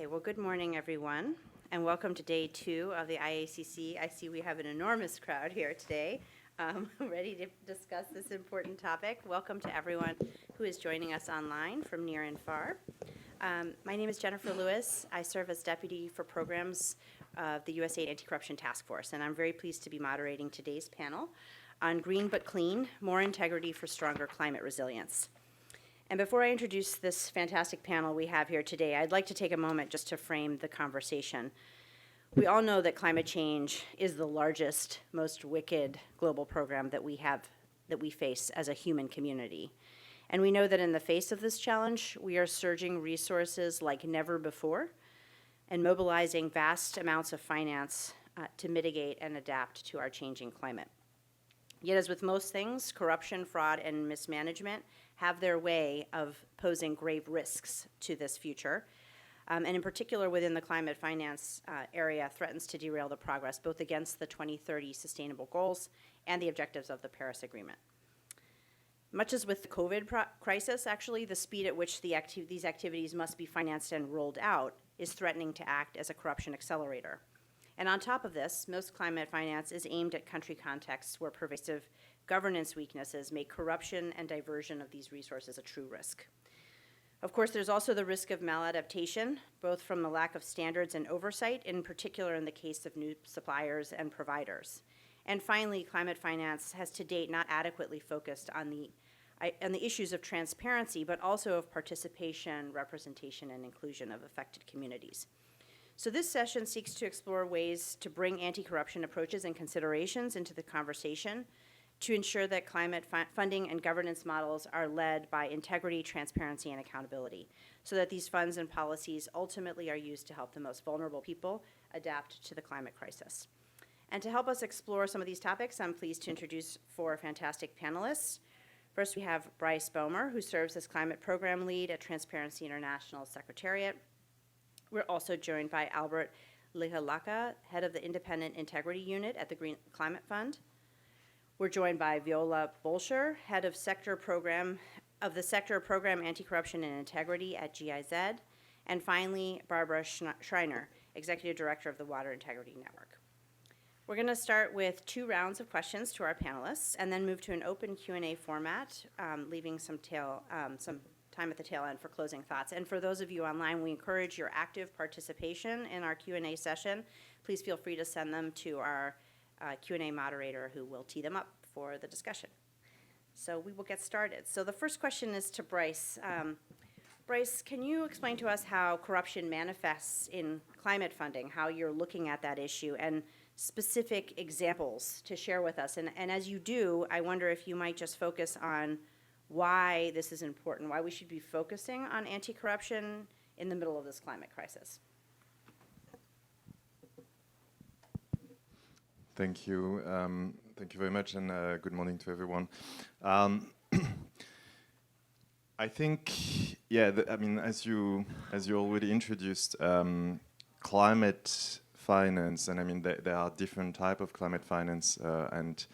Okay, well, good morning, everyone, and welcome to day 2 of the IACC. I see we have an enormous crowd here today, ready to discuss this important topic. Welcome to everyone who is joining us online from near and far. My name is Jennifer Lewis. I serve as Deputy for Programs of the USAID Anti-Corruption Task Force, and I'm very pleased to be moderating today's panel on Green but Clean, More Integrity for Stronger Climate Resilience. And before I introduce this fantastic panel we have here today, I'd like to take a moment just to frame the conversation. We all know that climate change is the largest, most wicked global program that we face as a human community. And we know that in the face of this challenge, we are surging resources like never before and mobilizing vast amounts of finance to mitigate and adapt to our changing climate. Yet, as with most things, corruption, fraud, and mismanagement have their way of posing grave risks to this future, and in particular within the climate finance area threatens to derail the progress both against the 2030 sustainable goals and the objectives of the Paris Agreement. Much as with the COVID crisis, actually, the speed at which these activities must be financed and rolled out is threatening to act as a corruption accelerator. And on top of this, most climate finance is aimed at country contexts where pervasive governance weaknesses make corruption and diversion of these resources a true risk. Of course, there's also the risk of maladaptation, both from the lack of standards and oversight, in particular in the case of new suppliers and providers. And finally, climate finance has to date not adequately focused on the issues of transparency, but also of participation, representation, and inclusion of affected communities. So this session seeks to explore ways to bring anti-corruption approaches and considerations into the conversation to ensure that climate funding and governance models are led by integrity, transparency, and accountability, so that these funds and policies ultimately are used to help the most vulnerable people adapt to the climate crisis. And to help us explore some of these topics, I'm pleased to introduce 4 fantastic panelists. First, we have Brice Böhmer, who serves as Climate Program Lead at Transparency International Secretariat. We're also joined by Albert Lihalaka, head of the Independent Integrity Unit at the Green Climate Fund. We're joined by Viola Boelscher, head of the Sector Program Anti-Corruption and Integrity at GIZ. And finally, Barbara Schreiner, Executive Director of the Water Integrity Network. We're going to start with 2 rounds of questions to our panelists and then move to an open Q&A format, leaving some time at the tail end for closing thoughts. And for those of you online, we encourage your active participation in our Q&A session. Please feel free to send them to our Q&A moderator, who will tee them up for the discussion. So we will get started. So the first question is to Brice. Brice, can you explain to us how corruption manifests in climate funding, how you're looking at that issue, and specific examples to share with us? And as you do, I wonder if you might just focus on why this is important, why we should be focusing on anti-corruption in the middle of this climate crisis. Thank you. Thank you very much, and good morning to everyone. I think, as you already introduced, climate finance, and there are different types of climate finance, and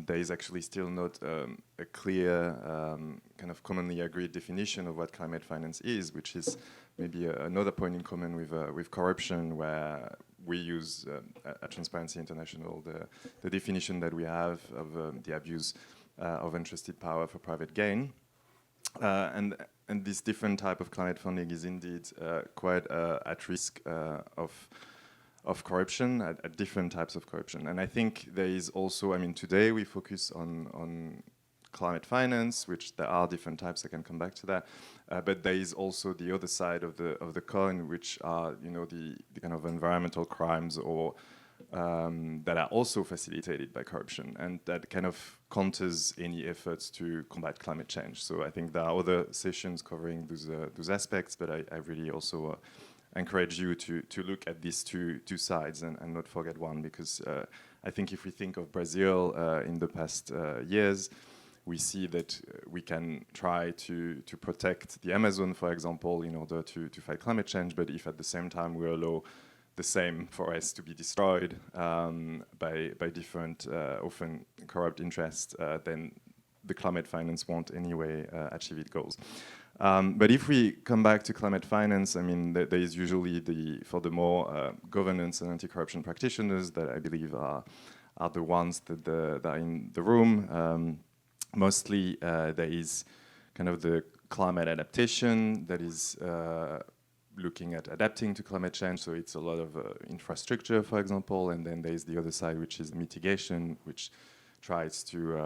there is actually still not a clear kind of commonly agreed definition of what climate finance is, which is maybe another point in common with corruption, where we use at Transparency International the definition that we have of the abuse of entrusted power for private gain. And this different type of climate funding is indeed quite at risk of corruption, at different types of corruption. And I think there is also, today we focus on climate finance, which there are different types, I can come back to that, but there is also the other side of the coin, which are, the kind of environmental crimes or that are also facilitated by corruption, and that kind of counters any efforts to combat climate change. So I think there are other sessions covering those aspects, but I really also encourage you to look at these two sides and not forget one, because I think if we think of Brazil in the past years, we see that we can try to protect the Amazon, for example, in order to fight climate change, but if at the same time we allow the same forests to be destroyed by different, often corrupt interests, then the climate finance won't anyway achieve its goals. But if we come back to climate finance, I mean, there is usually for the more governance and anti-corruption practitioners that I believe are the ones that are in the room. Mostly there is kind of the climate adaptation that is looking at adapting to climate change, so it's a lot of infrastructure, for example, and then there is the other side, which is mitigation, which tries to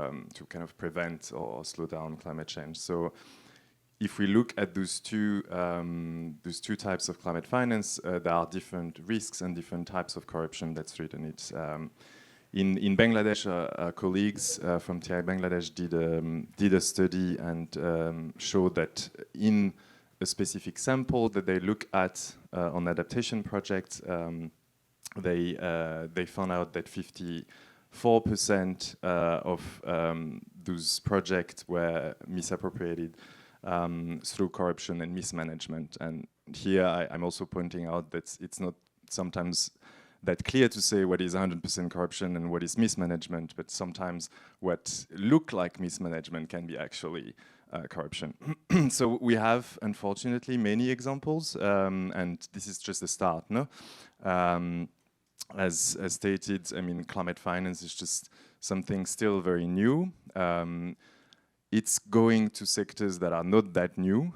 kind of prevent or slow down climate change. So if we look at those two types of climate finance, there are different risks and different types of corruption that's written. It's in Bangladesh, our colleagues from TI Bangladesh did a study and showed that in a specific sample that they look at on adaptation projects, they found out that 54% of those projects were misappropriated through corruption and mismanagement. And here I'm also pointing out that it's not sometimes that clear to say what is 100% corruption and what is mismanagement, but sometimes what look like mismanagement can be actually corruption. So we have, unfortunately, many examples, and this is just the start, no? As stated, I mean, climate finance is just something still very new. It's going to sectors that are not that new.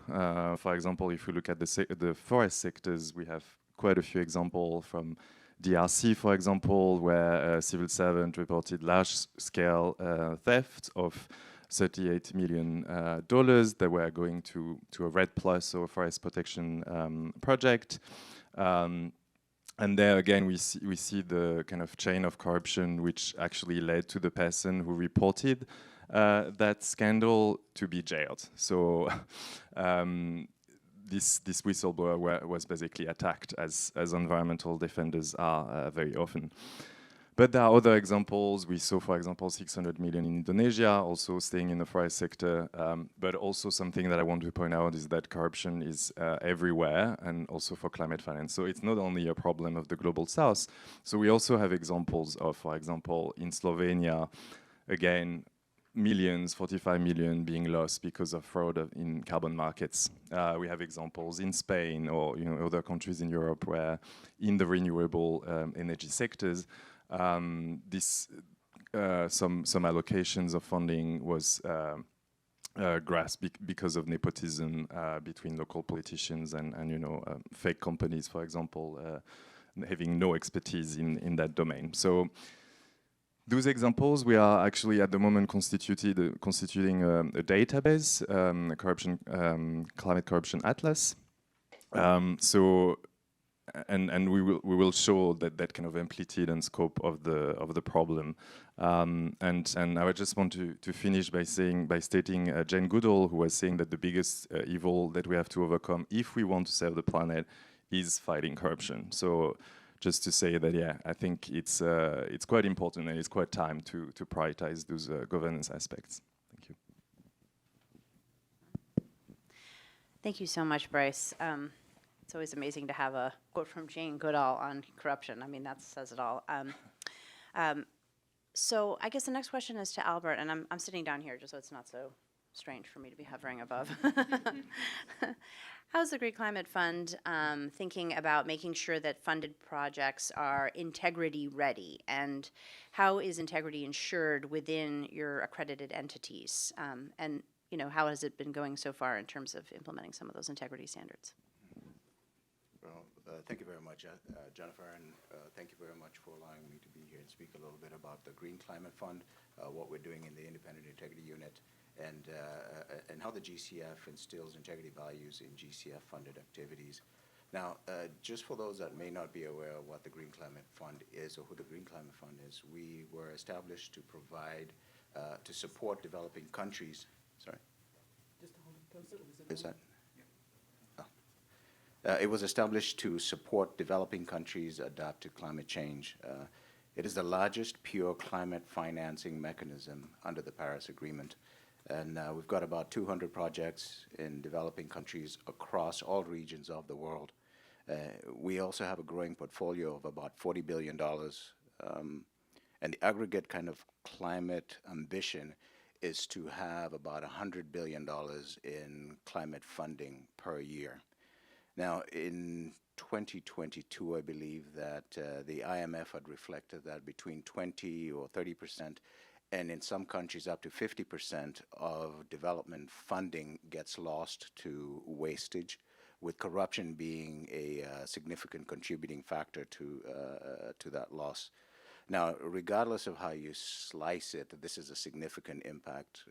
For example, if we look at the forest sectors, we have quite a few examples from DRC, for example, where a civil servant reported large-scale theft of $38 million that were going to a REDD+, or forest protection project. And there again, we see the kind of chain of corruption which actually led to the person who reported that scandal to be jailed. So this whistleblower was basically attacked as environmental defenders are very often. But there are other examples. We saw, for example, 600 million in Indonesia, also staying in the forest sector. But also something that I want to point out is that corruption is everywhere, and also for climate finance. So it's not only a problem of the global south. So we also have examples of, for example, in Slovenia, again, millions, 45 million being lost because of fraud in carbon markets. We have examples in Spain or other countries in Europe where in the renewable energy sectors, some allocations of funding was grasped because of nepotism between local politicians and fake companies, for example, having no expertise in that domain. So those examples, we are actually at the moment constituting a database, climate corruption atlas. And we will show that kind of amplitude and scope of the problem. And I just want to finish by stating Jane Goodall, who was saying that the biggest evil that we have to overcome if we want to save the planet is fighting corruption. So just to say that, yeah, I think it's quite important and it's quite time to prioritize those governance aspects. Thank you. Thank you so much, Brice. It's always amazing to have a quote from Jane Goodall on corruption. I mean, that says it all. So I guess the next question is to Albert, and I'm sitting down here just so it's not so strange for me to be hovering above. How's the Green Climate Fund thinking about making sure that funded projects are integrity ready, and how is integrity ensured within your accredited entities? And how has it been going so far in terms of implementing some of those integrity standards? Thank you very much, Jennifer, and thank you very much for allowing me to be here and speak a little bit about the Green Climate Fund, what we're doing in the Independent Integrity Unit, and how the GCF instills integrity values in GCF-funded activities. Now, just for those that may not be aware of what the Green Climate Fund is or who the Green Climate Fund is, we were established to provide, to support developing countries. Sorry? Just hold it closer. Is that? It was established to support developing countries adapt to climate change. It is the largest pure climate financing mechanism under the Paris Agreement. And we've got about 200 projects in developing countries across all regions of the world. We also have a growing portfolio of about $40 billion. And the aggregate kind of climate ambition is to have about $100 billion in climate funding per year. Now, in 2022, I believe that the IMF had reflected that between 20 or 30%, and in some countries up to 50% of development funding gets lost to wastage, with corruption being a significant contributing factor to that loss. Now, regardless of how you slice it, this is a significant impact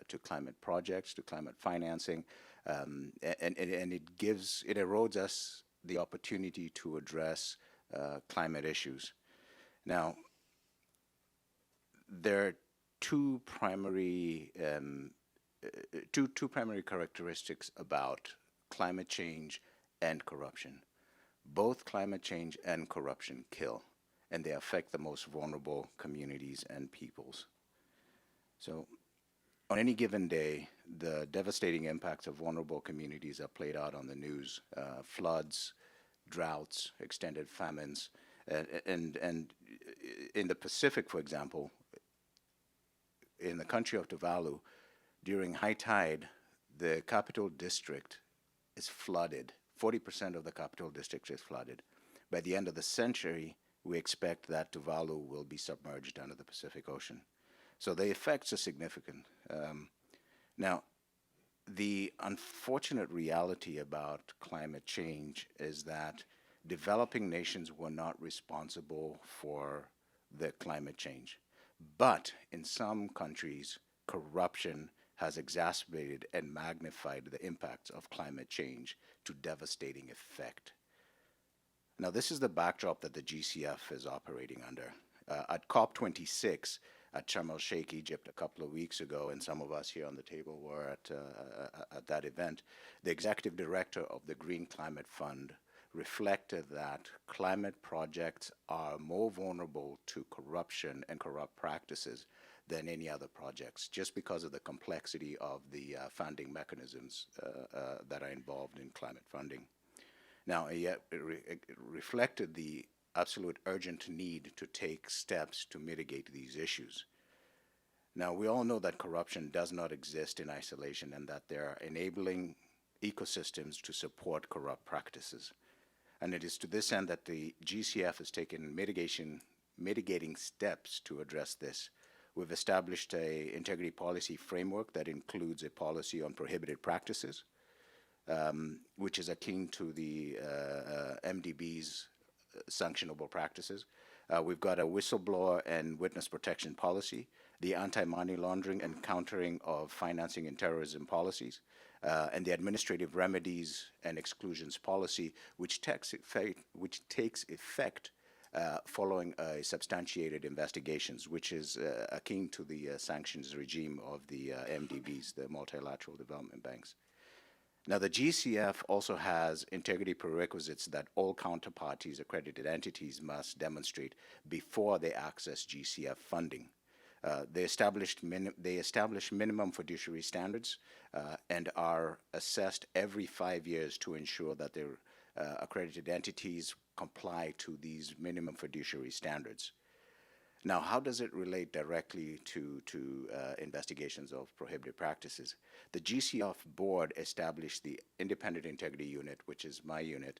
to climate projects, to climate financing, and it erodes us the opportunity to address climate issues. Now, there are two primary characteristics about climate change and corruption. Both climate change and corruption kill, and they affect the most vulnerable communities and peoples. So on any given day, the devastating impacts of vulnerable communities are played out on the news. Floods, droughts, extended famines, and in the Pacific, for example, in the country of Tuvalu, during high tide, the capital district is flooded. 40% of the capital district is flooded. By the end of the century, we expect that Tuvalu will be submerged under the Pacific Ocean. So the effects are significant. Now, the unfortunate reality about climate change is that developing nations were not responsible for the climate change. But in some countries, corruption has exacerbated and magnified the impacts of climate change to devastating effect. Now, this is the backdrop that the GCF is operating under. At COP26 at Sharm el-Sheikh, Egypt, a couple of weeks ago, and some of us here on the table were at that event, the executive director of the Green Climate Fund reflected that climate projects are more vulnerable to corruption and corrupt practices than any other projects, just because of the complexity of the funding mechanisms that are involved in climate funding. Now, it reflected the absolute urgent need to take steps to mitigate these issues. Now, we all know that corruption does not exist in isolation and that there are enabling ecosystems to support corrupt practices. And it is to this end that the GCF has taken mitigating steps to address this. We've established an integrity policy framework that includes a policy on prohibited practices, which is akin to the MDB's sanctionable practices. We've got a whistleblower and witness protection policy, the anti-money laundering and countering of financing and terrorism policies, and the administrative remedies and exclusions policy, which takes effect following substantiated investigations, which is akin to the sanctions regime of the MDBs, the multilateral development banks. Now, the GCF also has integrity prerequisites that all counterparties, accredited entities, must demonstrate before they access GCF funding. They establish minimum fiduciary standards and are assessed every 5 years to ensure that their accredited entities comply to these minimum fiduciary standards. Now, how does it relate directly to investigations of prohibited practices? The GCF board established the Independent Integrity Unit, which is my unit,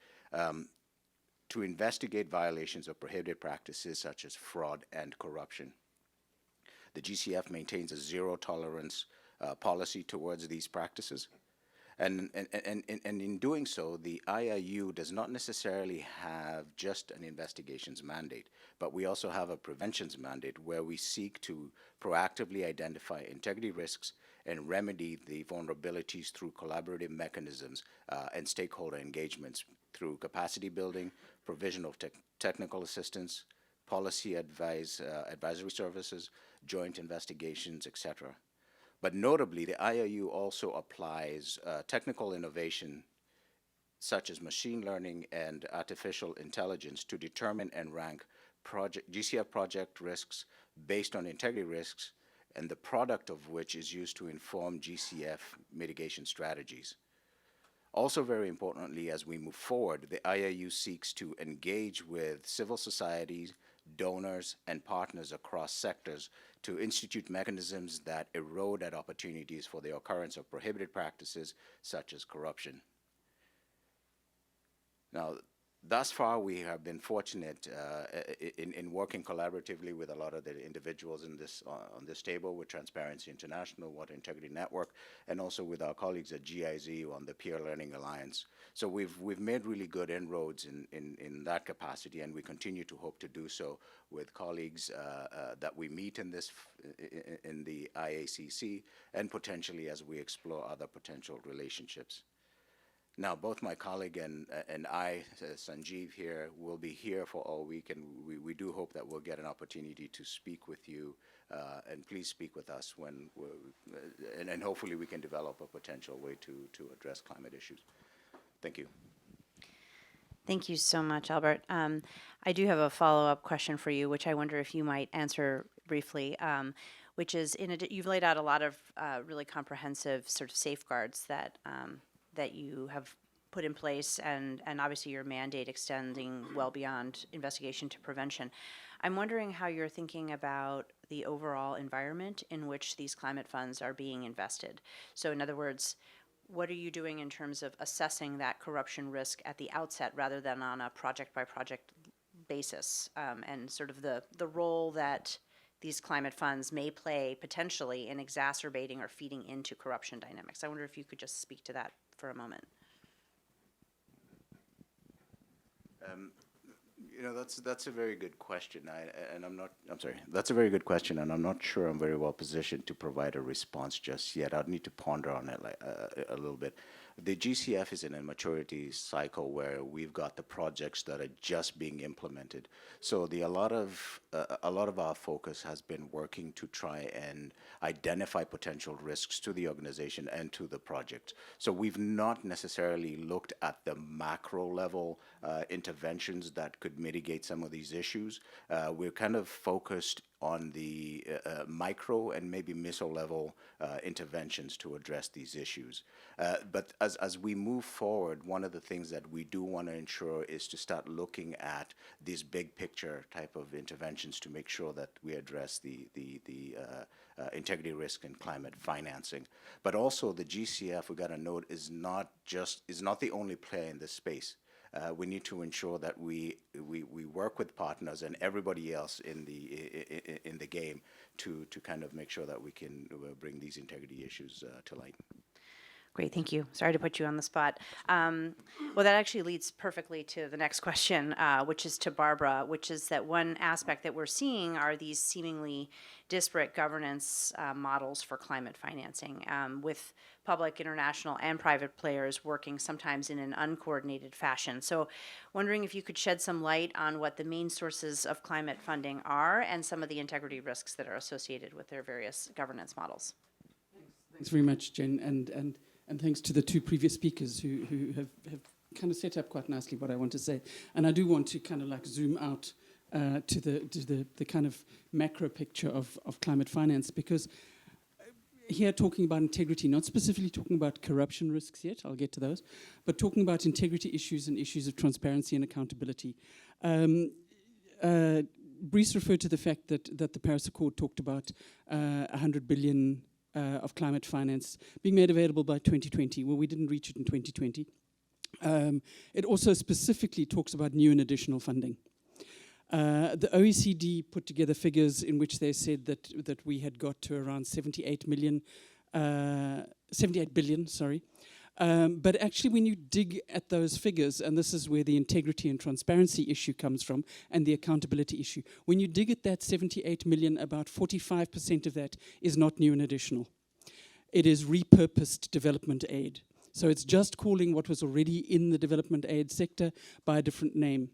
to investigate violations of prohibited practices such as fraud and corruption. The GCF maintains a zero tolerance policy towards these practices. And in doing so, the IIU does not necessarily have just an investigations mandate, but we also have a preventions mandate where we seek to proactively identify integrity risks and remedy the vulnerabilities through collaborative mechanisms and stakeholder engagements through capacity building, provision of technical assistance, policy advisory services, joint investigations, etc. But notably, the IIU also applies technical innovation such as machine learning and artificial intelligence to determine and rank GCF project risks based on integrity risks, and the product of which is used to inform GCF mitigation strategies. Also, very importantly, as we move forward, the IIU seeks to engage with civil societies, donors, and partners across sectors to institute mechanisms that erode at opportunities for the occurrence of prohibited practices such as corruption. Now, thus far, we have been fortunate in working collaboratively with a lot of the individuals in this, on this table, with Transparency International, Water Integrity Network, and also with our colleagues at GIZ on the Peer Learning Alliance. So we've made really good inroads in that capacity, and we continue to hope to do so with colleagues that we meet in this in the IACC, and potentially as we explore other potential relationships. Now, both my colleague and I, Sanjeev here, will be here for all week, and we do hope that we'll get an opportunity to speak with you, and please speak with us when and hopefully we can develop a potential way to address climate issues. Thank you. Thank you so much, Albert. I do have a follow-up question for you, which I wonder if you might answer briefly, which is, you've laid out a lot of really comprehensive sort of safeguards that that you have put in place, and obviously your mandate extending well beyond investigation to prevention. I'm wondering how you're thinking about the overall environment in which these climate funds are being invested. So in other words, what are you doing in terms of assessing that corruption risk at the outset rather than on a project-by-project basis, and sort of the role that these climate funds may play potentially in exacerbating or feeding into corruption dynamics? I wonder if you could just speak to that for a moment. You know, that's a very good question, that's a very good question, and I'm not sure I'm very well positioned to provide a response just yet. I'd need to ponder on it a little bit. The GCF is in a maturity cycle where we've got the projects that are just being implemented. So a lot of our focus has been working to try and identify potential risks to the organization and to the project. So we've not necessarily looked at the macro level interventions that could mitigate some of these issues. We're kind of focused on the micro and maybe meso level interventions to address these issues. But as we move forward, one of the things that we do want to ensure is to start looking at these big picture type of interventions to make sure that we address the integrity risk and climate financing. But also the GCF, we got to note, is not the only player in this space. We need to ensure that we work with partners and everybody else in the game to kind of make sure that we can bring these integrity issues to light. Great, thank you. Sorry to put you on the spot. Well, that actually leads perfectly to the next question, which is to Barbara, which is that one aspect that we're seeing are these seemingly disparate governance models for climate financing, with public, international, and private players working sometimes in an uncoordinated fashion. So wondering if you could shed some light on what the main sources of climate funding are and some of the integrity risks that are associated with their various governance models. Thanks very much, Jen, and thanks to the two previous speakers who have kind of set up quite nicely what I want to say. And I do want to kind of like zoom out to the kind of macro picture of climate finance, because here talking about integrity, not specifically talking about corruption risks yet, I'll get to those, but talking about integrity issues and issues of transparency and accountability. Brice referred to the fact that the Paris Accord talked about 100 billion of climate finance being made available by 2020. Well, we didn't reach it in 2020. It also specifically talks about new and additional funding. The OECD put together figures in which they said that we had got to around 78 billion, sorry. But actually, when you dig at those figures, and this is where the integrity and transparency issue comes from, and the accountability issue, when you dig at that 78 million, about 45% of that is not new and additional. It is repurposed development aid. So it's just calling what was already in the development aid sector by a different name.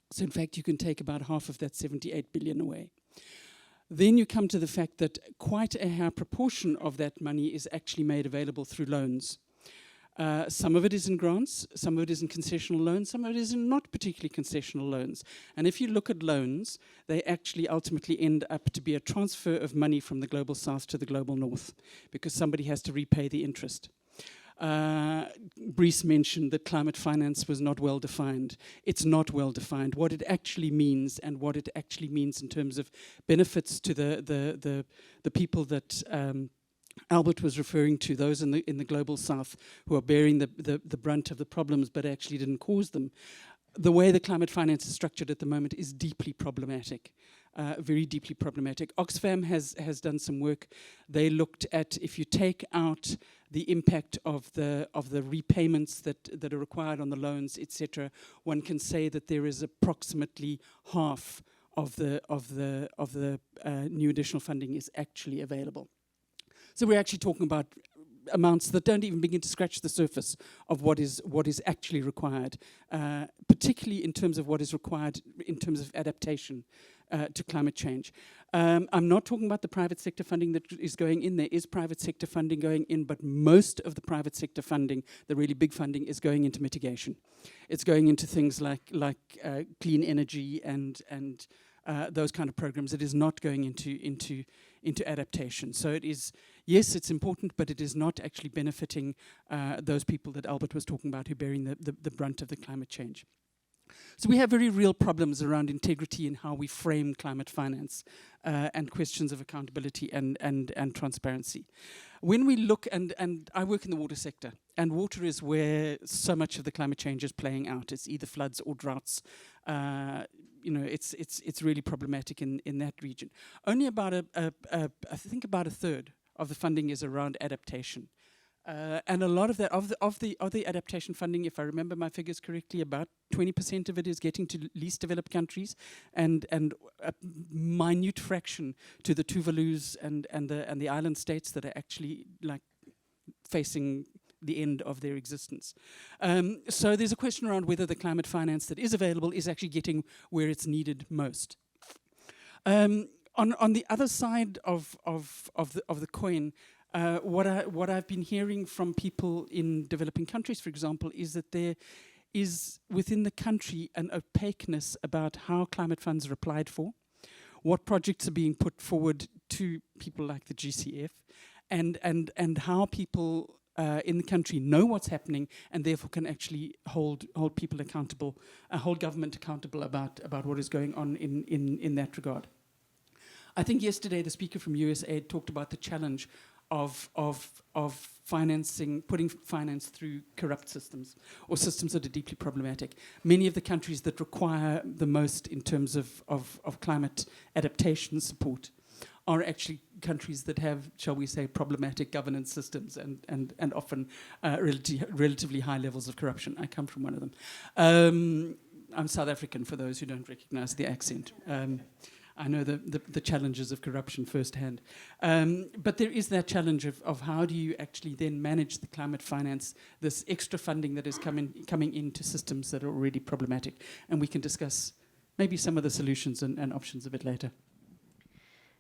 So in fact, you can take about half of that 78 billion away. Then you come to the fact that quite a high proportion of that money is actually made available through loans. Some of it is in grants, some of it is in concessional loans, some of it is in not particularly concessional loans. And if you look at loans, they actually ultimately end up to be a transfer of money from the global south to the global north, because somebody has to repay the interest. Brice mentioned that climate finance was not well defined. It's not well defined. What it actually means and what it actually means in terms of benefits to the people that Albert was referring to, those in the global south who are bearing the brunt of the problems but actually didn't cause them. The way the climate finance is structured at the moment is deeply problematic, very deeply problematic. Oxfam has done some work. They looked at, if you take out the impact of the repayments that are required on the loans, etc., one can say that there is approximately half of the new additional funding is actually available. So we're actually talking about amounts that don't even begin to scratch the surface of what is actually required, particularly in terms of what is required in terms of adaptation to climate change. I'm not talking about the private sector funding that is going in. There is private sector funding going in, but most of the private sector funding, the really big funding, is going into mitigation. It's going into things like clean energy and those kind of programs. It is not going into adaptation. So it is, yes, it's important, but it is not actually benefiting those people that Albert was talking about who are bearing the brunt of the climate change. So we have very real problems around integrity in how we frame climate finance and questions of accountability and transparency. When we look, and I work in the water sector, and water is where so much of the climate change is playing out. It's either floods or droughts. It's really problematic in that region. Only about I think about a third of the funding is around adaptation. And a lot of that, of the adaptation funding, if I remember my figures correctly, about 20% of it is getting to least developed countries, and a minute fraction to the Tuvalus and the island states that are actually like facing the end of their existence. So there's a question around whether the climate finance that is available is actually getting where it's needed most. On the other side of the coin, what I've been hearing from people in developing countries, for example, is that there is within the country an opaqueness about how climate funds are applied for, what projects are being put forward to people like the GCF, and how people in the country know what's happening and therefore can actually hold people accountable, hold government accountable about what is going on in that regard. I think yesterday the speaker from USAID talked about the challenge of financing, putting finance through corrupt systems or systems that are deeply problematic. Many of the countries that require the most in terms of climate adaptation support are actually countries that have, shall we say, problematic governance systems and often relatively high levels of corruption. I come from one of them. I'm South African, for those who don't recognize the accent. I know the challenges of corruption firsthand. But there is that challenge of how do you actually then manage the climate finance, this extra funding that is coming into systems that are already problematic. And we can discuss maybe some of the solutions and options a bit later.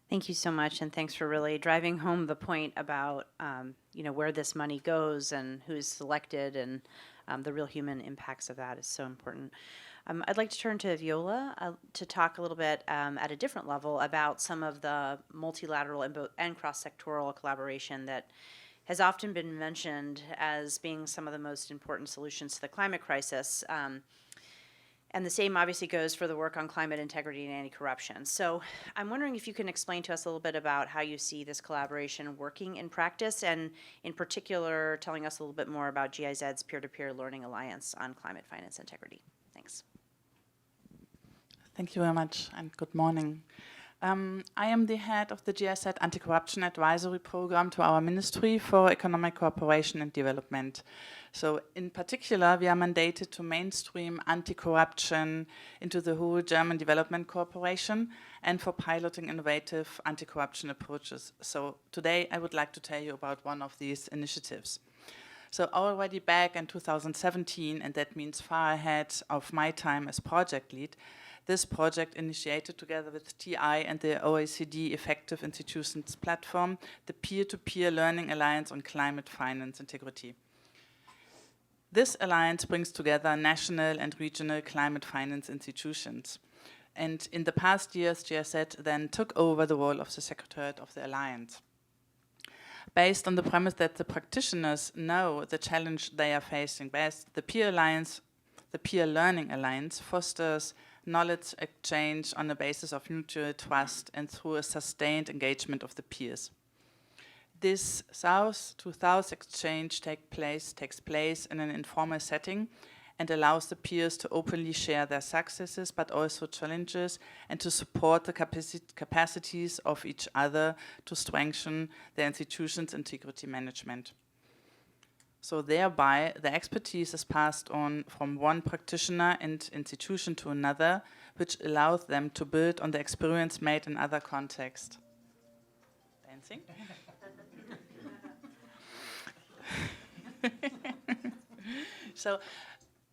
Thank you so much, and thanks for really driving home the point about where this money goes and who's selected, and the real human impacts of that is so important. I'd like to turn to Viola to talk a little bit at a different level about some of the multilateral and cross-sectoral collaboration that has often been mentioned as being some of the most important solutions to the climate crisis. And the same obviously goes for the work on climate integrity and anti-corruption. So I'm wondering if you can explain to us a little bit about how you see this collaboration working in practice, and in particular, telling us a little bit more about GIZ's Peer-to-Peer Learning Alliance on Climate Finance Integrity. Thanks. Thank you very much, and good morning. I am the head of the GIZ Anti-Corruption Advisory Program to our Ministry for Economic Cooperation and Development. So in particular, we are mandated to mainstream anti-corruption into the whole German development cooperation and for piloting innovative anti-corruption approaches. So today I would like to tell you about one of these initiatives. So already back in 2017, and that means far ahead of my time as project lead, this project initiated together with TI and the OECD Effective Institutions Platform, the Peer-to-Peer Learning Alliance on Climate Finance Integrity. This alliance brings together national and regional climate finance institutions. And in the past years, GIZ then took over the role of the Secretariat of the Alliance. based on the premise that the practitioners know the challenge they are facing best. The peer learning alliance fosters knowledge exchange on the basis of mutual trust and through a sustained engagement of the peers. This south-to-south exchange takes place in an informal setting and allows the peers to openly share their successes but also challenges and to support the capacities of each other to strengthen their institution's integrity management. So thereby, the expertise is passed on from one practitioner and institution to another, which allows them to build on the experience made in other contexts. Dancing? So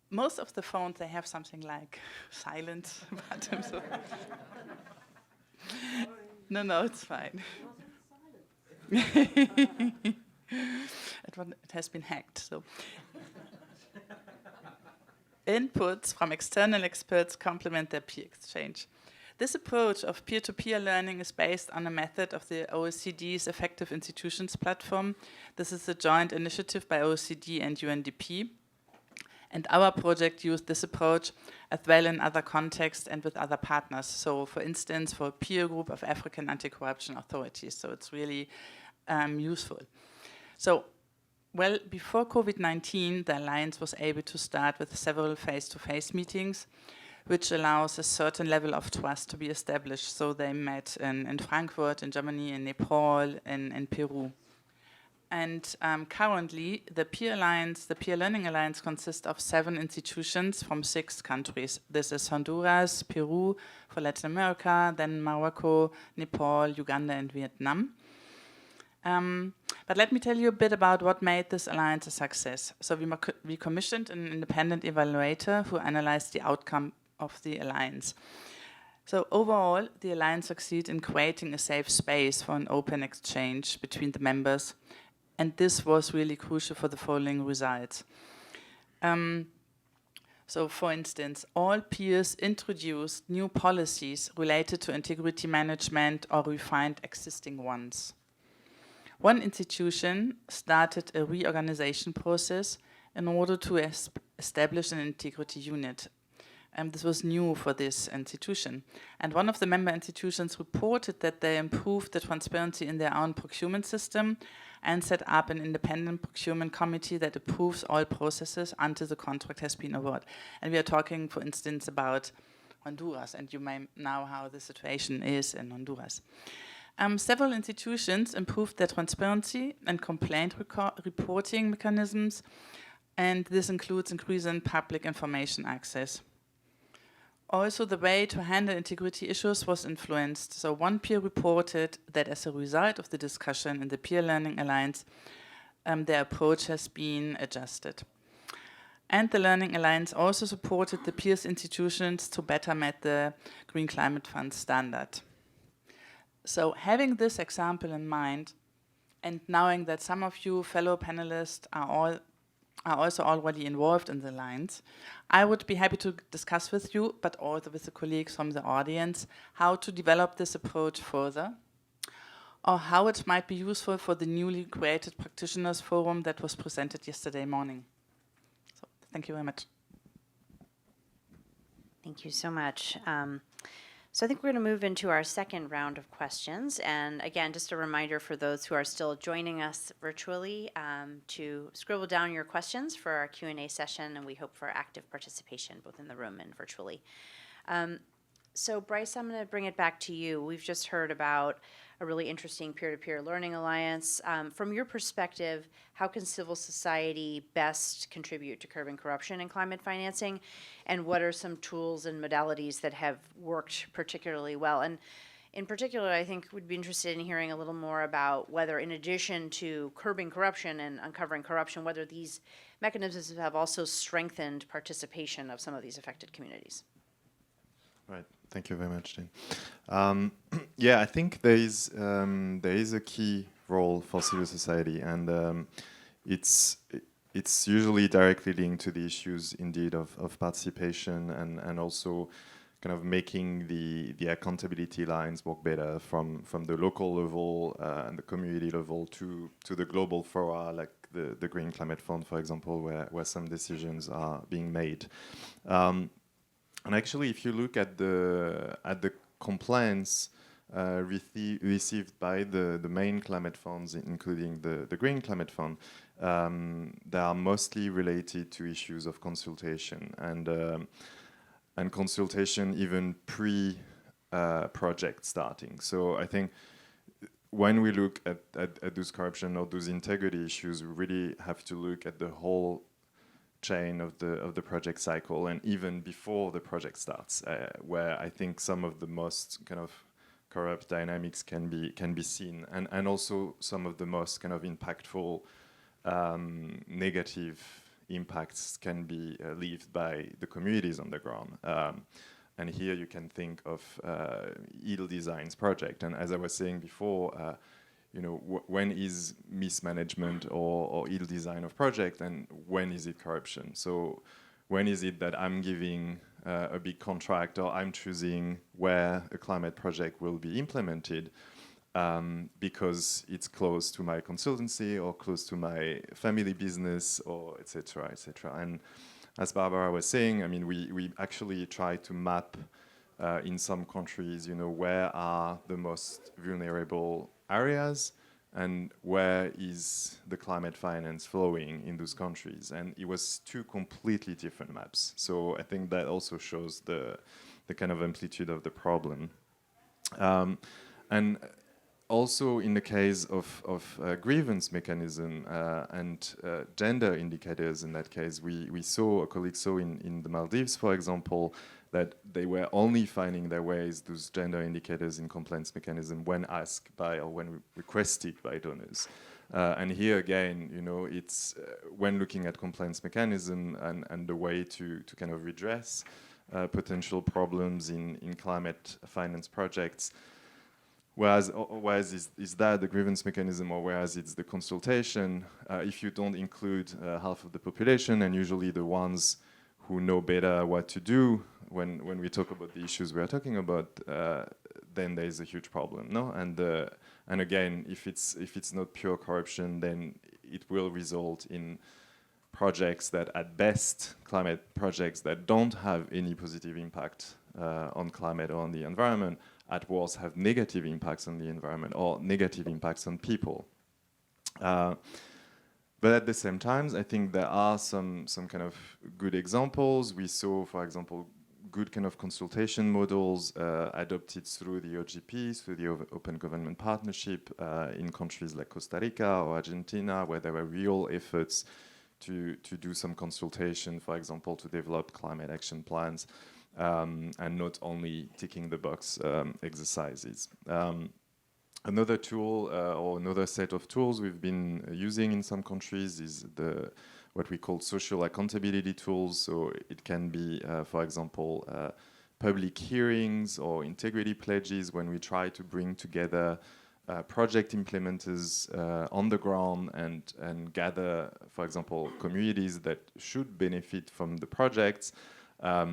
most of the phones, they have something like silent button. So no, it's fine. It has been hacked. So inputs from external experts complement their peer exchange. This approach of peer-to-peer learning is based on a method of the OECD's Effective Institutions Platform. This is a joint initiative by OECD and UNDP. And our project used this approach as well in other contexts and with other partners. So for instance, for a peer group of African anti-corruption authorities. So it's really useful. So, well, before COVID-19, the Alliance was able to start with several face-to-face meetings, which allows a certain level of trust to be established. So they met in Frankfurt, in Germany, in Nepal, in Peru. And currently, the Peer Learning Alliance consists of 7 institutions from 6 countries. This is Honduras, Peru for Latin America, then Morocco, Nepal, Uganda, and Vietnam. But let me tell you a bit about what made this alliance a success. So we commissioned an independent evaluator who analyzed the outcome of the alliance. So overall, the alliance succeeded in creating a safe space for an open exchange between the members, and this was really crucial for the following results. So for instance, all peers introduced new policies related to integrity management or refined existing ones. One institution started a reorganization process in order to establish an integrity unit. This was new for this institution. And one of the member institutions reported that they improved the transparency in their own procurement system and set up an independent procurement committee that approves all processes until the contract has been awarded. And we are talking, for instance, about Honduras, and you may know how the situation is in Honduras. Several institutions improved their transparency and complaint reporting mechanisms, and this includes increasing public information access. Also, the way to handle integrity issues was influenced. So one peer reported that as a result of the discussion in the Peer Learning Alliance, their approach has been adjusted. And the Learning Alliance also supported the peers institutions to better meet the Green Climate Fund standard. So having this example in mind, and knowing that some of you fellow panelists are also already involved in the Alliance, I would be happy to discuss with you, but also with the colleagues from the audience, how to develop this approach further, or how it might be useful for the newly created practitioners forum that was presented yesterday morning. So, thank you very much. Thank you so much. So I think we're going to move into our second round of questions. And again, just a reminder for those who are still joining us virtually to scribble down your questions for our Q&A session, and we hope for active participation both in the room and virtually. So Brice, I'm going to bring it back to you. We've just heard about a really interesting peer-to-peer learning alliance. From your perspective, how can civil society best contribute to curbing corruption and climate financing? And what are some tools and modalities that have worked particularly well? And in particular, I think we'd be interested in hearing a little more about whether, in addition to curbing corruption and uncovering corruption, whether these mechanisms have also strengthened participation of some of these affected communities. Right. Thank you very much, Jane. Yeah, I think there is a key role for civil society, and it's usually directly linked to the issues, indeed, of participation and also kind of making the accountability lines work better from the local level and the community level to the global fora, like the Green Climate Fund, for example, where some decisions are being made. And actually, if you look at the complaints received by the main climate funds, including the Green Climate Fund, they are mostly related to issues of consultation and consultation even pre-project starting. So I think when we look at those corruption or those integrity issues, we really have to look at the whole chain of the project cycle, and even before the project starts, where I think some of the most kind of corrupt dynamics can be seen, and also some of the most kind of impactful negative impacts can be lived by the communities on the ground. And here you can think of ill designs project. And as I was saying before, when is mismanagement or ill design of project, and when is it corruption? So when is it that I'm giving a big contract, or I'm choosing where a climate project will be implemented because it's close to my consultancy or close to my family business, or et cetera, et cetera. And as Barbara was saying, I mean, we actually try to map in some countries, where are the most vulnerable areas and where is the climate finance flowing in those countries. And it was two completely different maps. So I think that also shows the kind of amplitude of the problem. And also in the case of grievance mechanism and gender indicators, in that case, a colleague saw in the Maldives, for example, that they were only finding their ways, those gender indicators in complaints mechanism, when asked by or when requested by donors. And here again, it's when looking at complaints mechanism and the way to kind of redress potential problems in climate finance projects. Whereas is that the grievance mechanism, or whereas it's the consultation, if you don't include half of the population, and usually the ones who know better what to do when we talk about the issues we are talking about, then there is a huge problem, no? And again, if it's not pure corruption, then it will result in projects that, at best, climate projects that don't have any positive impact on climate or on the environment, at worst have negative impacts on the environment or negative impacts on people. But at the same time, I think there are some kind of good examples. We saw, for example, good kind of consultation models adopted through the OGP, through the Open Government Partnership in countries like Costa Rica or Argentina, where there were real efforts to do some consultation, for example, to develop climate action plans, and not only ticking the box exercises. Another tool or another set of tools we've been using in some countries is what we call social accountability tools. So it can be, for example, public hearings or integrity pledges, when we try to bring together project implementers on the ground and gather, for example, communities that should benefit from the projects.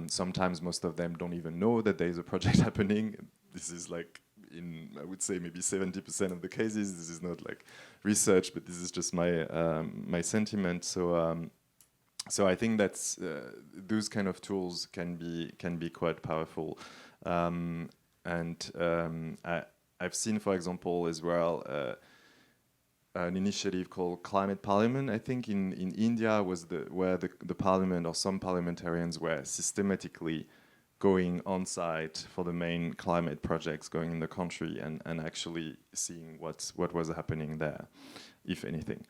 Sometimes most of them don't even know that there is a project happening. This is like, I would say maybe 70% of the cases. This is not like research, but this is just my sentiment. So I think that's those kind of tools can be quite powerful. I've seen, for example, as well, an initiative called Climate Parliament. I think in India was where the parliament or some parliamentarians were systematically going on site for the main climate projects going in the country and actually seeing what was happening there, if anything.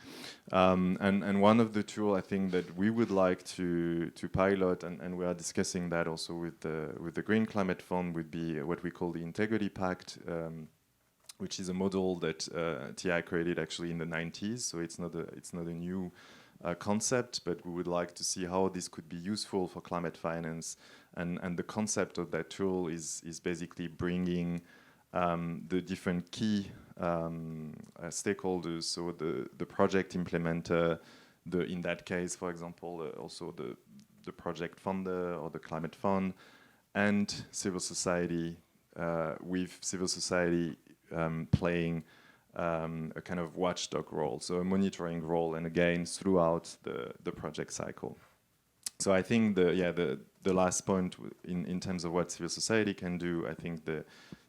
And one of the tools I think that we would like to pilot, and we are discussing that also with the Green Climate Fund, would be what we call the Integrity Pact, which is a model that TI created actually in the 90s. So it's not a new concept, but we would like to see how this could be useful for climate finance. And the concept of that tool is basically bringing the different key stakeholders, so the project implementer, in that case, for example, also the project funder or the climate fund, and civil society, with civil society playing a kind of watchdog role, so a monitoring role, and again throughout the project cycle. So I think the last point in terms of what civil society can do, I think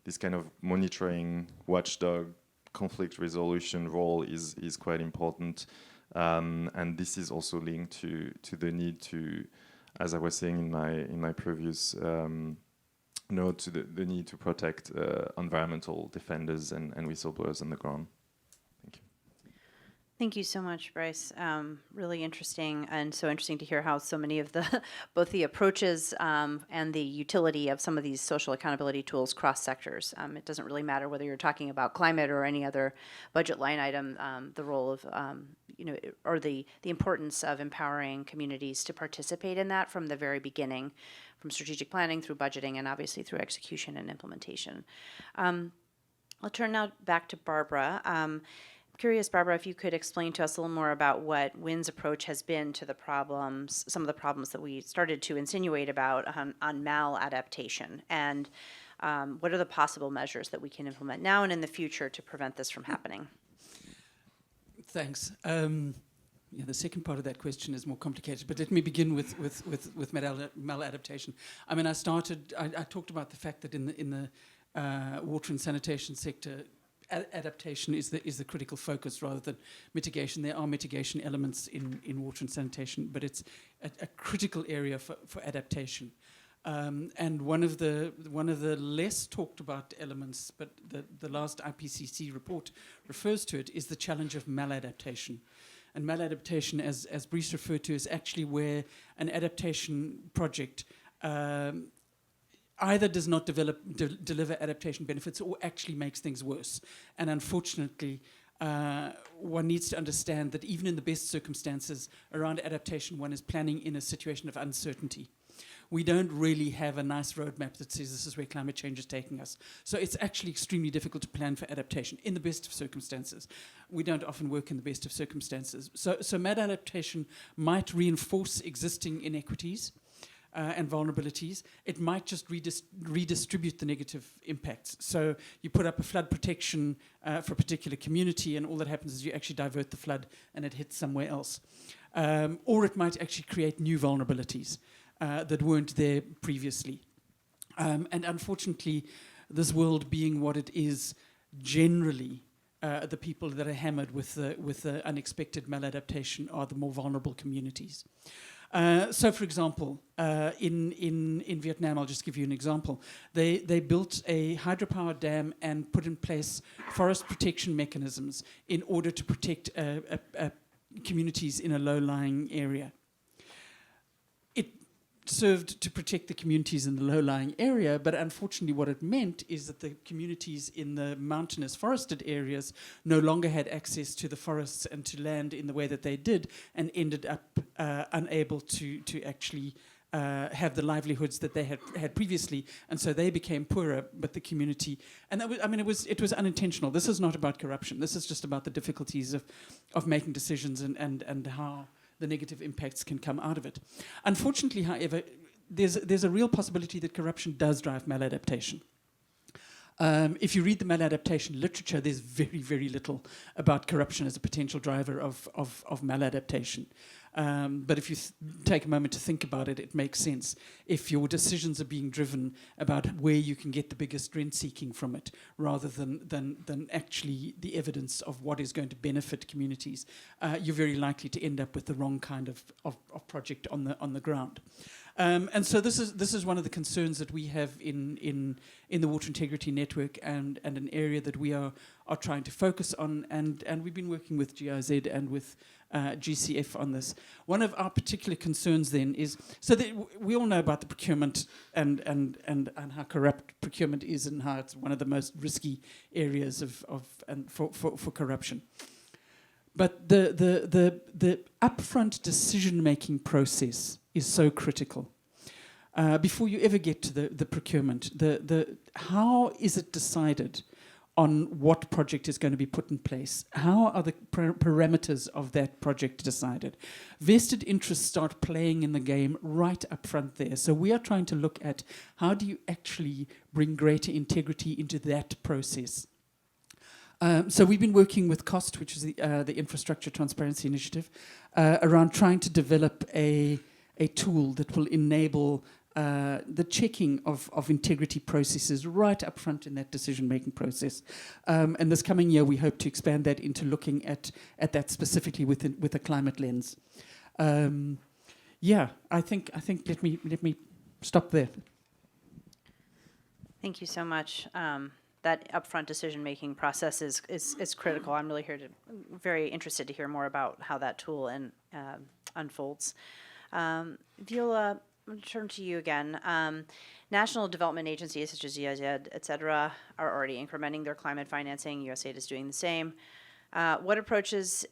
this kind of monitoring, watchdog, conflict resolution role is quite important, and this is also linked to the need to, as I was saying in my previous note, to the need to protect environmental defenders and whistleblowers on the ground. Thank you. Thank you so much, Brice. Really interesting, and so interesting to hear how so many of the, both the approaches and the utility of some of these social accountability tools cross sectors. It doesn't really matter whether you're talking about climate or any other budget line item, the role of, or the importance of empowering communities to participate in that from the very beginning, from strategic planning through budgeting and obviously through execution and implementation. I'll turn now back to Barbara. Curious, Barbara, if you could explain to us a little more about what WIN's approach has been to the problems, some of the problems that we started to insinuate about on maladaptation, and what are the possible measures that we can implement now and in the future to prevent this from happening? Thanks. The second part of that question is more complicated, but let me begin with maladaptation. I mean, I talked about the fact that in the water and sanitation sector, adaptation is the critical focus rather than mitigation. There are mitigation elements in water and sanitation, but it's a critical area for adaptation. And one of the less talked about elements, but the last IPCC report refers to it, is the challenge of maladaptation. And maladaptation, as Brice referred to, is actually where an adaptation project either does not deliver adaptation benefits or actually makes things worse. And unfortunately, one needs to understand that even in the best circumstances around adaptation, one is planning in a situation of uncertainty. We don't really have a nice roadmap that says this is where climate change is taking us. So it's actually extremely difficult to plan for adaptation in the best of circumstances. We don't often work in the best of circumstances. So maladaptation might reinforce existing inequities and vulnerabilities. It might just redistribute the negative impacts. So you put up a flood protection for a particular community, and all that happens is you actually divert the flood and it hits somewhere else. Or it might actually create new vulnerabilities that weren't there previously. And unfortunately, this world being what it is, generally, the people that are hammered with the unexpected maladaptation are the more vulnerable communities. So, for example, in Vietnam, I'll just give you an example. They built a hydropower dam and put in place forest protection mechanisms in order to protect communities in a low-lying area. It served to protect the communities in the low-lying area, but unfortunately what it meant is that the communities in the mountainous forested areas no longer had access to the forests and to land in the way that they did, and ended up unable to actually have the livelihoods that they had previously, and so they became poorer, but the community, and that was, it was unintentional. This is not about corruption. This is just about the difficulties of making decisions and how the negative impacts can come out of it. Unfortunately, however, there's a real possibility that corruption does drive maladaptation. If you read the maladaptation literature, there's very, very little about corruption as a potential driver of maladaptation. But if you take a moment to think about it, it makes sense. If your decisions are being driven about where you can get the biggest rent seeking from it, rather than actually the evidence of what is going to benefit communities, you're very likely to end up with the wrong kind of project on the ground. And so this is one of the concerns that we have in the Water Integrity Network, and an area that we are trying to focus on, and we've been working with GIZ and with GCF on this. One of our particular concerns then is, so that we all know about the procurement and how corrupt procurement is, and how it's one of the most risky areas for corruption. But the upfront decision-making process is so critical. Before you ever get to the procurement, how is it decided on what project is going to be put in place. How are the parameters of that project decided? Vested interests start playing in the game right up front there. So we are trying to look at how do you actually bring greater integrity into that process. So we've been working with COST, which is the Infrastructure Transparency Initiative, around trying to develop a tool that will enable the checking of integrity processes right up front in that decision-making process. And this coming year, we hope to expand that into looking at that specifically with a climate lens. Yeah, I think let me stop there. Thank you so much. That upfront decision-making process is critical. I'm really very interested to hear more about how that tool unfolds. Viola, I'm going to turn to you again. National development agencies such as USAID, et cetera, are already incrementing their climate financing. USAID is doing the same. What approaches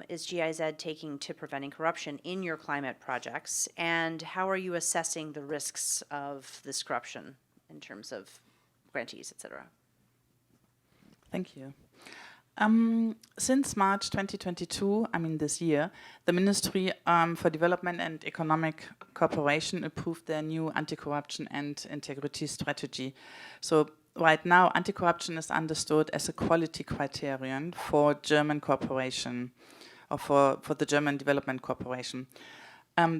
is GIZ taking to preventing corruption in your climate projects? And how are you assessing the risks of this corruption in terms of grantees, et cetera? Thank you. Since March 2022, this year, the Ministry for Development and Economic Cooperation approved their new anti-corruption and integrity strategy. So right now, anti-corruption is understood as a quality criterion for German cooperation, or for the German Development Cooperation.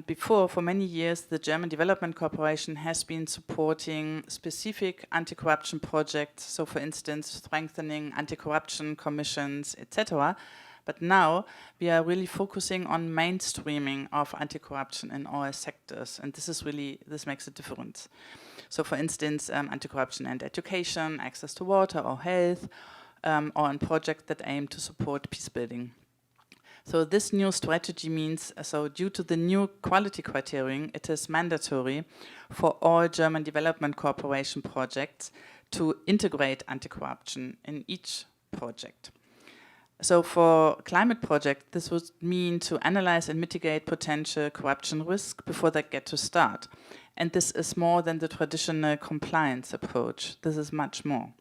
Before, for many years, the German Development Corporation has been supporting specific anti-corruption projects, so for instance, strengthening anti-corruption commissions, etc. But now we are really focusing on mainstreaming of anti-corruption in all sectors, and this makes a difference. So for instance, anti-corruption and education, access to water or health, or in projects that aim to support peace building. So this new strategy means, so due to the new quality criterion, it is mandatory for all German Development Corporation projects to integrate anti-corruption in each project. So for climate projects, this would mean to analyze and mitigate potential corruption risk before they get to start. And this is more than the traditional compliance approach. This is much more.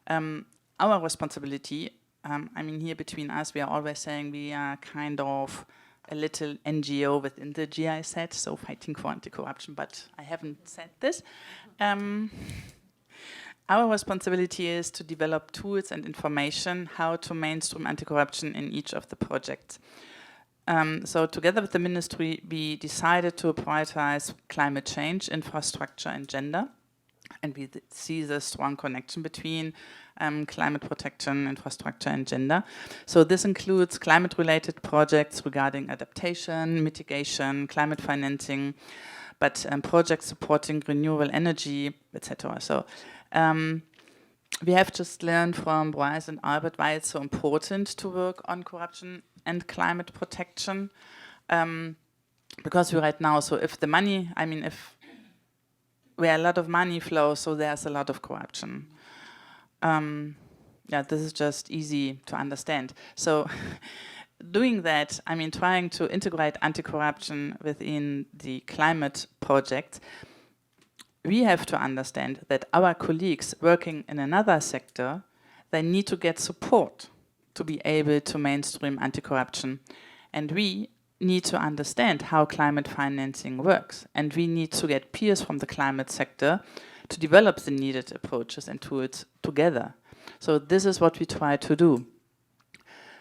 Our responsibility, here between us, we are always saying we are kind of a little NGO within the GIZ, so fighting for anti-corruption, but I haven't said this. Our responsibility is to develop tools and information how to mainstream anti-corruption in each of the projects. So together with the ministry, we decided to prioritize climate change, infrastructure, and gender. And we see the strong connection between climate protection, infrastructure, and gender. So this includes climate-related projects regarding adaptation, mitigation, climate financing, but projects supporting renewable energy, etc. So we have just learned from Brice and Albert why it's so important to work on corruption and climate protection. Because right now, so if the money, where a lot of money flows, so there's a lot of corruption. This is just easy to understand. So doing that, trying to integrate anti-corruption within the climate project, we have to understand that our colleagues working in another sector, they need to get support to be able to mainstream anti-corruption. And we need to understand how climate financing works. And we need to get peers from the climate sector to develop the needed approaches and tools together. So this is what we try to do.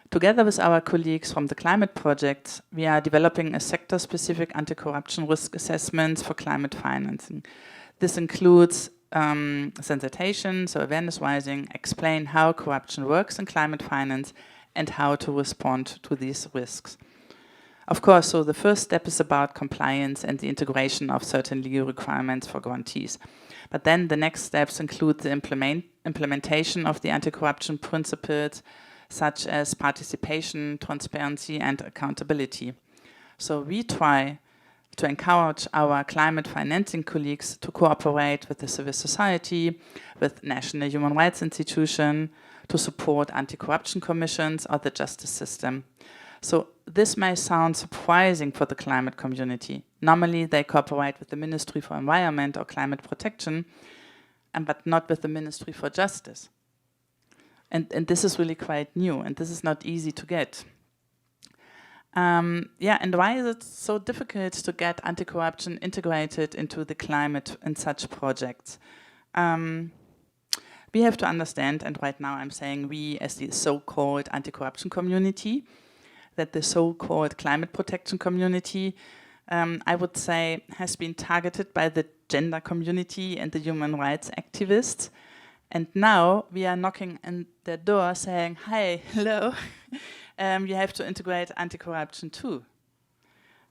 Together with our colleagues from the climate projects, we are developing a sector-specific anti-corruption risk assessments for climate financing. This includes sensitization, so awareness raising, explain how corruption works in climate finance and how to respond to these risks. Of course, so the first step is about compliance and the integration of certain legal requirements for grantees. But then the next steps include the implementation of the anti-corruption principles, such as participation, transparency, and accountability. So we try to encourage our climate financing colleagues to cooperate with the civil society, with national human rights institutions, to support anti-corruption commissions or the justice system. So this may sound surprising for the climate community. Normally they cooperate with the Ministry for Environment or Climate Protection, but not with the Ministry for Justice. And this is really quite new, and this is not easy to get. Yeah, and why is it so difficult to get anti-corruption integrated into the climate in such projects? We have to understand, and right now I'm saying we as the so-called anti-corruption community, that the so-called climate protection community, I would say, has been targeted by the gender community and the human rights activists. And now we are knocking on their door saying, hi, hello, you have to integrate anti-corruption too.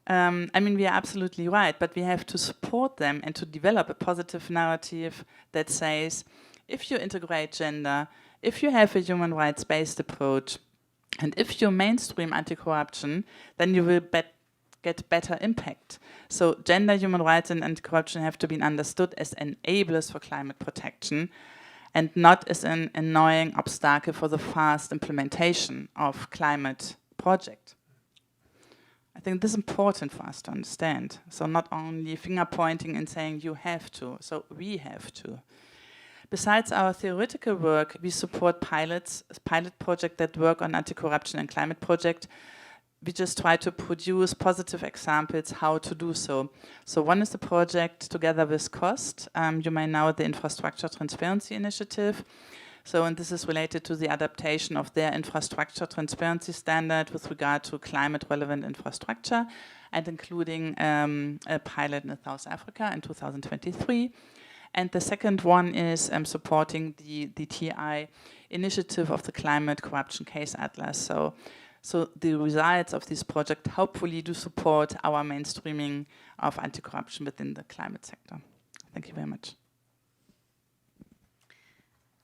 I mean, we are absolutely right, but we have to support them and to develop a positive narrative that says, if you integrate gender, if you have a human rights-based approach, and if you mainstream anti-corruption, then you will get better impact. So gender, human rights, and anti-corruption have to be understood as enablers for climate protection and not as an annoying obstacle for the fast implementation of climate project. I think this is important for us to understand. So not only finger pointing and saying you have to, so we have to. Besides our theoretical work, we support pilot projects that work on anti-corruption and climate project. We just try to produce positive examples how to do so. So one is the project together with COST. You may know the Infrastructure Transparency Initiative. So, and this is related to the adaptation of their infrastructure transparency standard with regard to climate relevant infrastructure, and including a pilot in South Africa in 2023. And the second one is supporting the TI initiative of the Climate Corruption Case Atlas. So the results of this project hopefully do support our mainstreaming of anti-corruption within the climate sector. Thank you very much.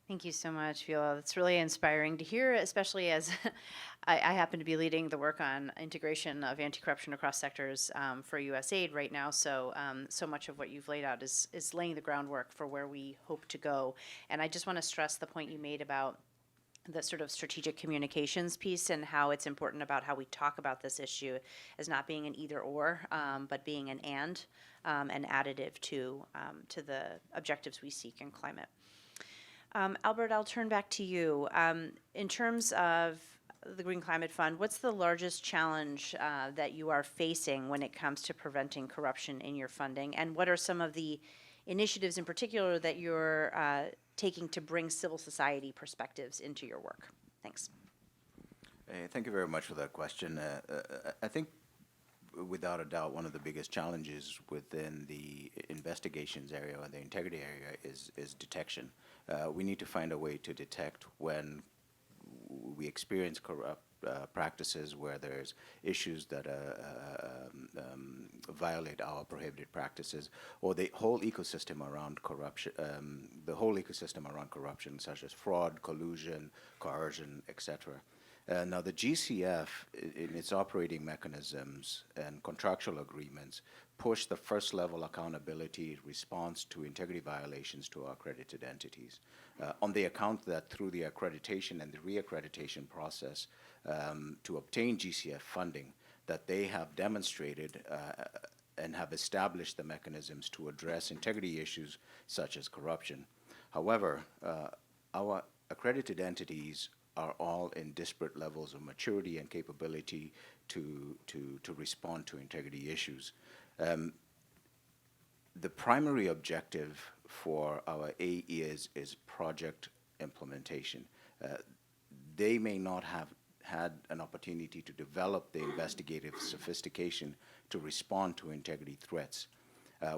Thank you so much, Viola. It's really inspiring to hear, especially as I happen to be leading the work on integration of anti-corruption across sectors for USAID right now. So so much of what you've laid out is laying the groundwork for where we hope to go. And I just want to stress the point you made about the sort of strategic communications piece and how it's important about how we talk about this issue as not being an either or, but being an and additive to the objectives we seek in climate. Albert, I'll turn back to you. In terms of the Green Climate Fund, what's the largest challenge that you are facing when it comes to preventing corruption in your funding? And what are some of the initiatives in particular that you're taking to bring civil society perspectives into your work? Thanks. Thank you very much for that question. I think without a doubt, one of the biggest challenges within the investigations area or the integrity area is detection. We need to find a way to detect when we experience corrupt practices, where there's issues that violate our prohibited practices, or the whole ecosystem around corruption, such as fraud, collusion, coercion, etc. Now, the GCF, in its operating mechanisms and contractual agreements, push the first-level accountability response to integrity violations to our accredited entities, on the account that through the accreditation and the reaccreditation process to obtain GCF funding, that they have demonstrated and have established the mechanisms to address integrity issues such as corruption. However, our accredited entities are all in disparate levels of maturity and capability to respond to integrity issues. The primary objective for our AEs is project implementation. They may not have had an opportunity to develop the investigative sophistication to respond to integrity threats.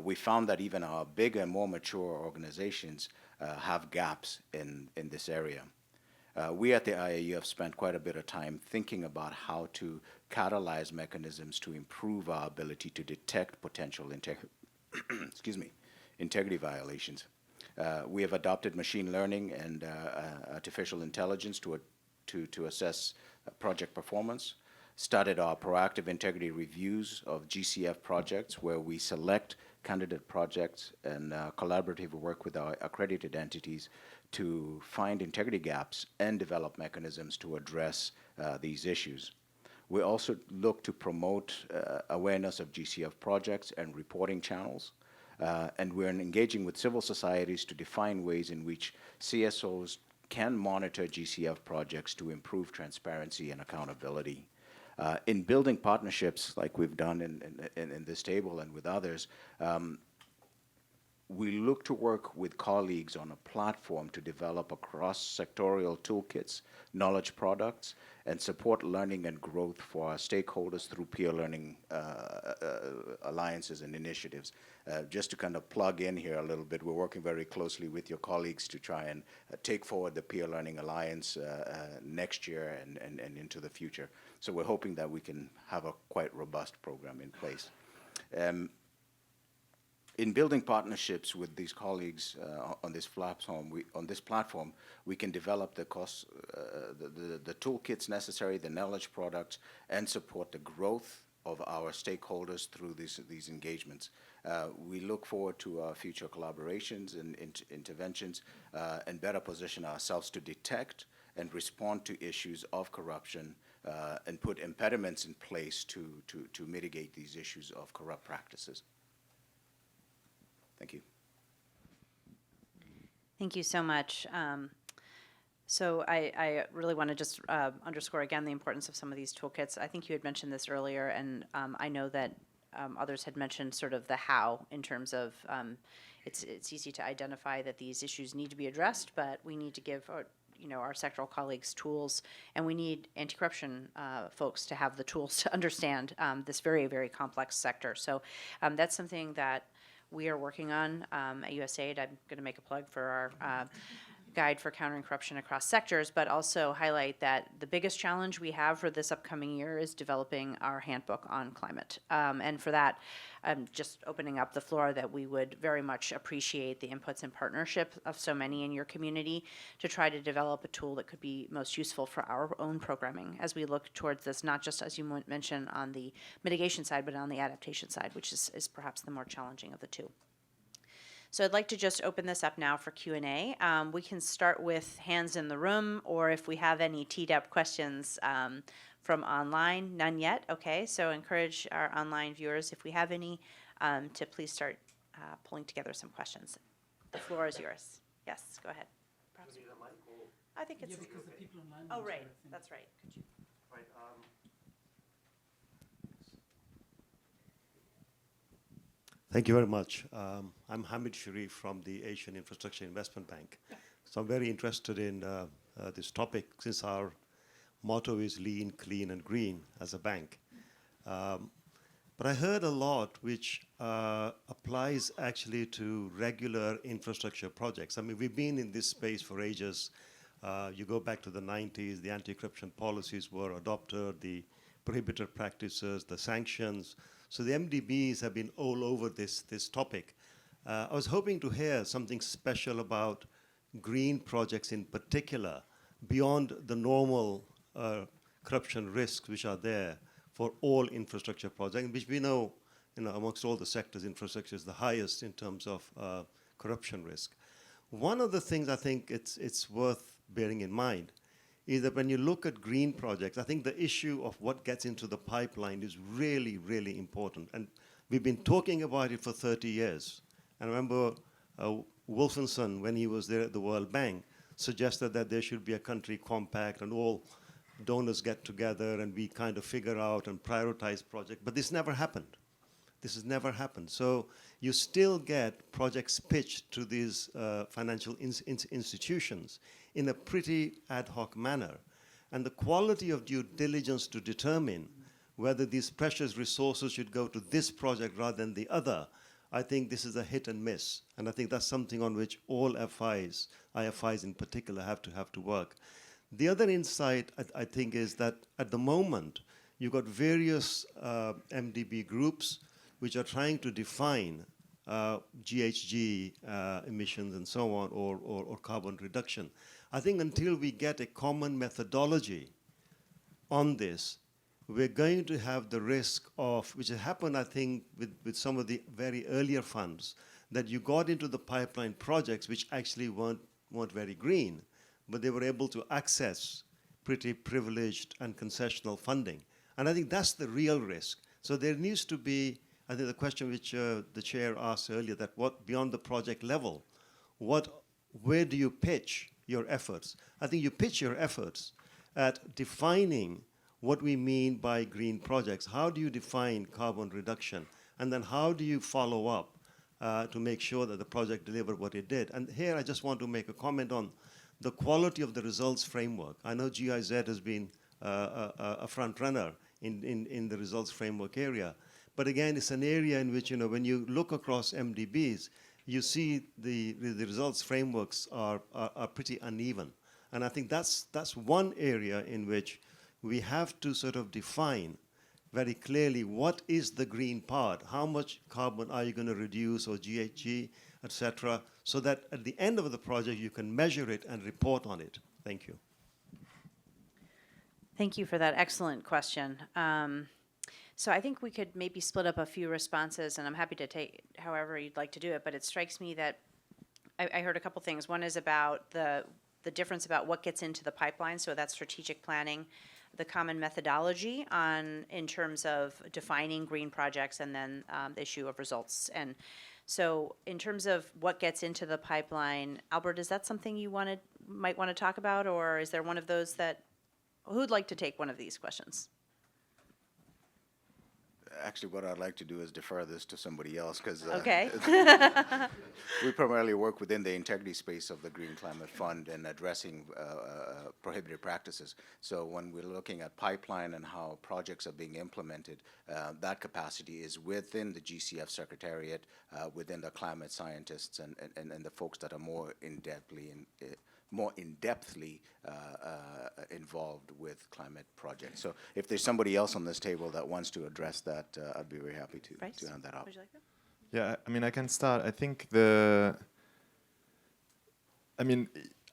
We found that even our bigger and more mature organizations have gaps in this area. We at the IAU have spent quite a bit of time thinking about how to catalyze mechanisms to improve our ability to detect potential integrity violations. We have adopted machine learning and artificial intelligence to assess project performance, started our proactive integrity reviews of GCF projects, where we select candidate projects and collaboratively work with our accredited entities to find integrity gaps and develop mechanisms to address these issues. We also look to promote awareness of GCF projects and reporting channels, and we're engaging with civil societies to define ways in which CSOs can monitor GCF projects to improve transparency and accountability. In building partnerships like we've done in this table and with others, we look to work with colleagues on a platform to develop cross-sectorial toolkits, knowledge products, and support learning and growth for our stakeholders through peer learning alliances and initiatives. Just to kind of plug in here a little bit, we're working very closely with your colleagues to try and take forward the Peer Learning Alliance next year and into the future. So we're hoping that we can have a quite robust program in place. In building partnerships with these colleagues on this platform, we can develop the toolkits necessary, the knowledge products, and support the growth of our stakeholders through these engagements. We look forward to our future collaborations and interventions and better position ourselves to detect and respond to issues of corruption and put impediments in place to mitigate these issues of corrupt practices. Thank you. Thank you so much. So I really want to just underscore again the importance of some of these toolkits. I think you had mentioned this earlier, and I know that others had mentioned sort of the how in terms of it's easy to identify that these issues need to be addressed, but we need to give our sectoral colleagues tools, and we need anti-corruption folks to have the tools to understand this very, very complex sector. So that's something that we are working on at USAID. I'm going to make a plug for our guide for countering corruption across sectors, but also highlight that the biggest challenge we have for this upcoming year is developing our handbook on climate. And for that, I'm just opening up the floor that we would very much appreciate the inputs and partnership of so many in your community to try to develop a tool that could be most useful for our own programming as we look towards this, not just as you mentioned on the mitigation side, but on the adaptation side, which is perhaps the more challenging of the two. So I'd like to just open this up now for Q&A. We can start with hands in the room, or if we have any teed up questions from online. None yet. Okay, so encourage our online viewers, if we have any, to please start pulling together some questions. The floor is yours. Yes, go ahead. Perhaps. I think it's. Yeah, because the people online. Oh, right. That's right. Could you? Right. Thank you very much. I'm Hamid Sharif from the Asian Infrastructure Investment Bank. So I'm very interested in this topic since our motto is lean, clean, and green as a bank. But I heard a lot which applies actually to regular infrastructure projects. I mean, we've been in this space for ages. You go back to the 90s, the anti-corruption policies were adopted, the prohibited practices, the sanctions. So the MDBs have been all over this topic. I was hoping to hear something special about green projects in particular, beyond the normal corruption risks which are there for all infrastructure projects, which we know, amongst all the sectors, infrastructure is the highest in terms of corruption risk. One of the things I think it's worth bearing in mind is that when you look at green projects, I think the issue of what gets into the pipeline is really, really important. And we've been talking about it for 30 years. And I remember Wolfenson, when he was there at the World Bank, suggested that there should be a country compact and all donors get together and we kind of figure out and prioritize projects. But this never happened. This has never happened. So you still get projects pitched to these financial institutions in a pretty ad hoc manner. And the quality of due diligence to determine whether these precious resources should go to this project rather than the other, I think this is a hit and miss. And I think that's something on which all IFIs in particular, have to work. The other insight, I think, is that at the moment, you've got various MDB groups which are trying to define GHG emissions and so on, or carbon reduction. I think until we get a common methodology on this, we're going to have the risk of, which has happened, I think, with some of the very earlier funds, that you got into the pipeline projects which actually weren't very green, but they were able to access pretty privileged and concessional funding. And I think that's the real risk. So there needs to be, I think the question which the chair asked earlier, that what beyond the project level, where do you pitch your efforts. I think you pitch your efforts at defining what we mean by green projects. How do you define carbon reduction? And then how do you follow up to make sure that the project delivered what it did? And here I just want to make a comment on the quality of the results framework. I know GIZ has been a front runner in the results framework area. But again, it's an area in which, when you look across MDBs, you see the results frameworks are pretty uneven. And I think that's one area in which we have to sort of define very clearly what is the green part, how much carbon are you going to reduce, or GHG, et cetera, so that at the end of the project you can measure it and report on it. Thank you. Thank you for that excellent question. So I think we could maybe split up a few responses, and I'm happy to take however you'd like to do it, but it strikes me that I heard a couple things. One is about the difference about what gets into the pipeline, so that's strategic planning, the common methodology in terms of defining green projects, and then the issue of results. And so in terms of what gets into the pipeline, Albert, is that something you might want to talk about, or is there one of those who'd like to take one of these questions? Actually, what I'd like to do is defer this to somebody else, because Okay. we primarily work within the integrity space of the Green Climate Fund and addressing prohibited practices. So when we're looking at pipeline and how projects are being implemented, that capacity is within the GCF Secretariat, within the climate scientists and the folks that are more in-depthly involved with climate projects. So if there's somebody else on this table that wants to address that, I'd be very happy to hand that out. Would you like that? Yeah, I mean, I can start. I think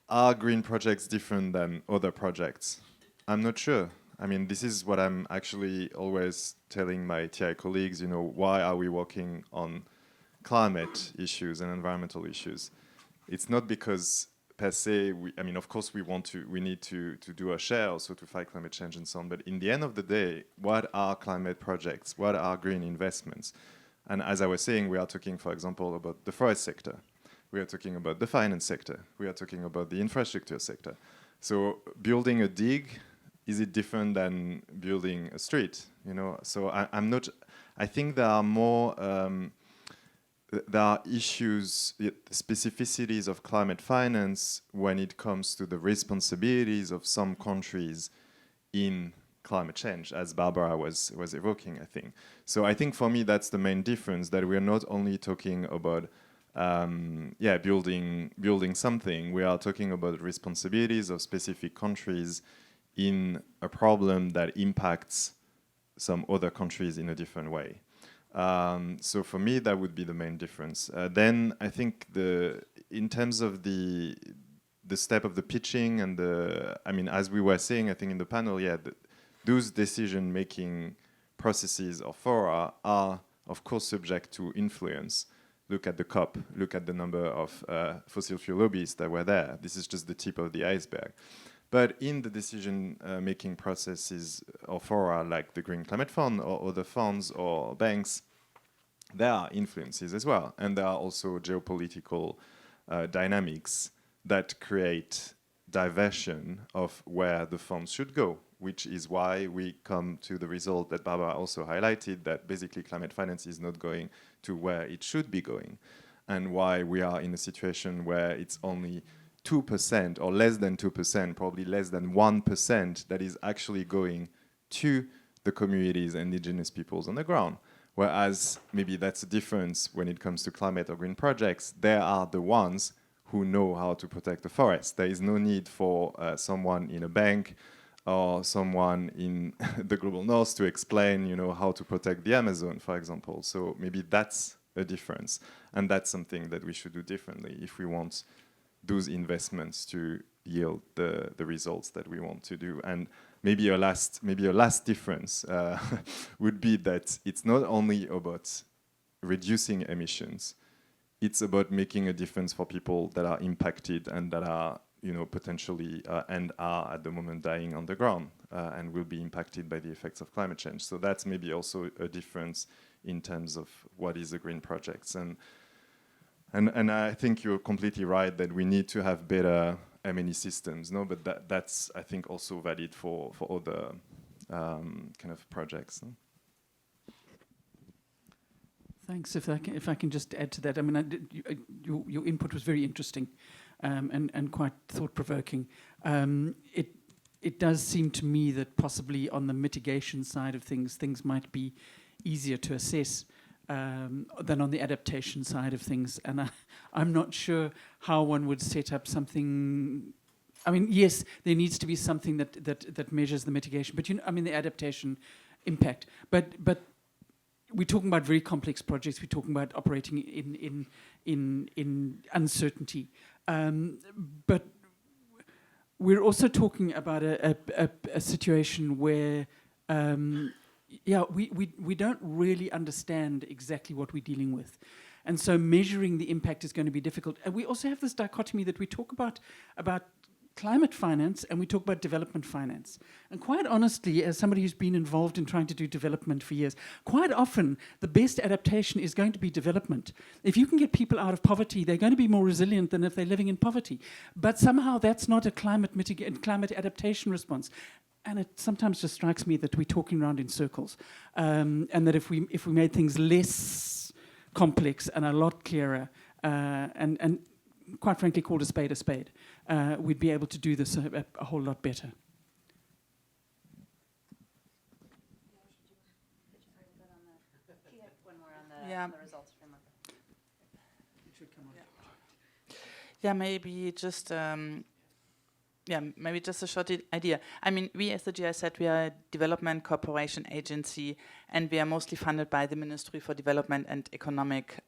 are green projects different than other projects? I'm not sure. I mean, this is what I'm actually always telling my TI colleagues, why are we working on climate issues and environmental issues? It's not because per se, of course we need to do our share also to fight climate change and so on, but in the end of the day, what are climate projects? What are green investments? And as I was saying, we are talking, for example, about the forest sector. We are talking about the finance sector. We are talking about the infrastructure sector. So building a dig, is it different than building a street? So I think there are more, there are issues, specificities of climate finance when it comes to the responsibilities of some countries in climate change, as Barbara was evoking, I think. So I think for me that's the main difference, that we're not only talking about building something, we are talking about responsibilities of specific countries in a problem that impacts some other countries in a different way. So for me, that would be the main difference. Then I think in terms of the step of the pitching and as we were saying, I think in the panel, those decision-making processes or fora are, of course, subject to influence. Look at the COP, look at the number of fossil fuel lobbyists that were there. This is just the tip of the iceberg. But in the decision-making processes or fora like the Green Climate Fund or other funds or banks, there are influences as well. And there are also geopolitical dynamics that create diversion of where the funds should go, which is why we come to the result that Barbara also highlighted, that basically climate finance is not going to where it should be going, and why we are in a situation where it's only 2% or less than 2%, probably less than 1% that is actually going to the communities and indigenous peoples on the ground. Whereas maybe that's a difference when it comes to climate or green projects. They are the ones who know how to protect the forest. There is no need for someone in a bank or someone in the global north to explain, how to protect the Amazon, for example. So maybe that's a difference, and that's something that we should do differently if we want those investments to yield the results that we want to do. And maybe a last difference would be that it's not only about reducing emissions, it's about making a difference for people that are impacted and that are, potentially and are at the moment dying on the ground and will be impacted by the effects of climate change. So that's maybe also a difference in terms of what is a green project. And I think you're completely right that we need to have better many systems, no? But that's, I think, also valid for other kind of projects. No? Thanks. If I can just add to that, I mean, your input was very interesting and quite thought-provoking. It does seem to me that possibly on the mitigation side of things might be easier to assess than on the adaptation side of things. And I'm not sure how one would set up something. I mean, yes, there needs to be something that measures the mitigation, but the adaptation impact. But we're talking about very complex projects. We're talking about operating in uncertainty. But we're also talking about a situation where, we don't really understand exactly what we're dealing with. And so measuring the impact is going to be difficult. And we also have this dichotomy that we talk about climate finance and we talk about development finance. And quite honestly, as somebody who's been involved in trying to do development for years, quite often the best adaptation is going to be development. If you can get people out of poverty, they're going to be more resilient than if they're living in poverty. But somehow that's not a climate adaptation response. And it sometimes just strikes me that we're talking around in circles. And that if we made things less complex and a lot clearer, and quite frankly called a spade, we'd be able to do this a whole lot better. Yeah. Yeah, maybe just a short idea. I mean, we as the GIZ, we are a development cooperation agency, and we are mostly funded by the Ministry for Development and Economic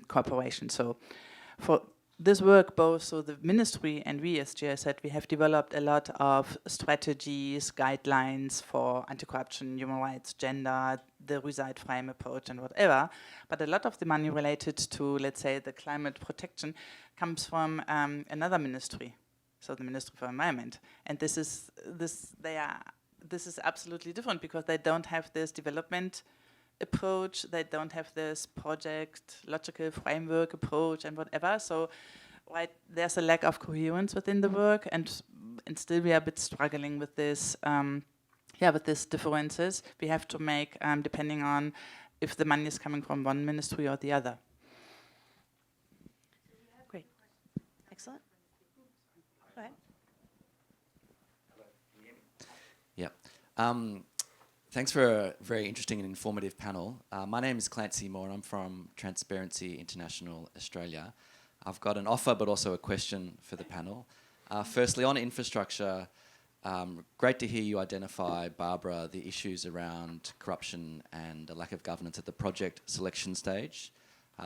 Cooperation. So for this work, both so the ministry and we as GIZ, we have developed a lot of strategies, guidelines for anti-corruption, human rights, gender, the USAID frame approach and whatever. But a lot of the money related to, let's say, the climate protection comes from another ministry, so the Ministry for Environment. And this is absolutely different because they don't have this development approach, they don't have this project logical framework approach and whatever. So there's a lack of coherence within the work, and still we are a bit struggling with this with these differences we have to make depending on if the money is coming from one ministry or the other. Great. Excellent. Go ahead. Yeah. Thanks for a very interesting and informative panel. My name is Clancy Moore and I'm from Transparency International Australia. I've got an offer but also a question for the panel. Firstly, on infrastructure, great to hear you identify, Barbara, the issues around corruption and a lack of governance at the project selection stage.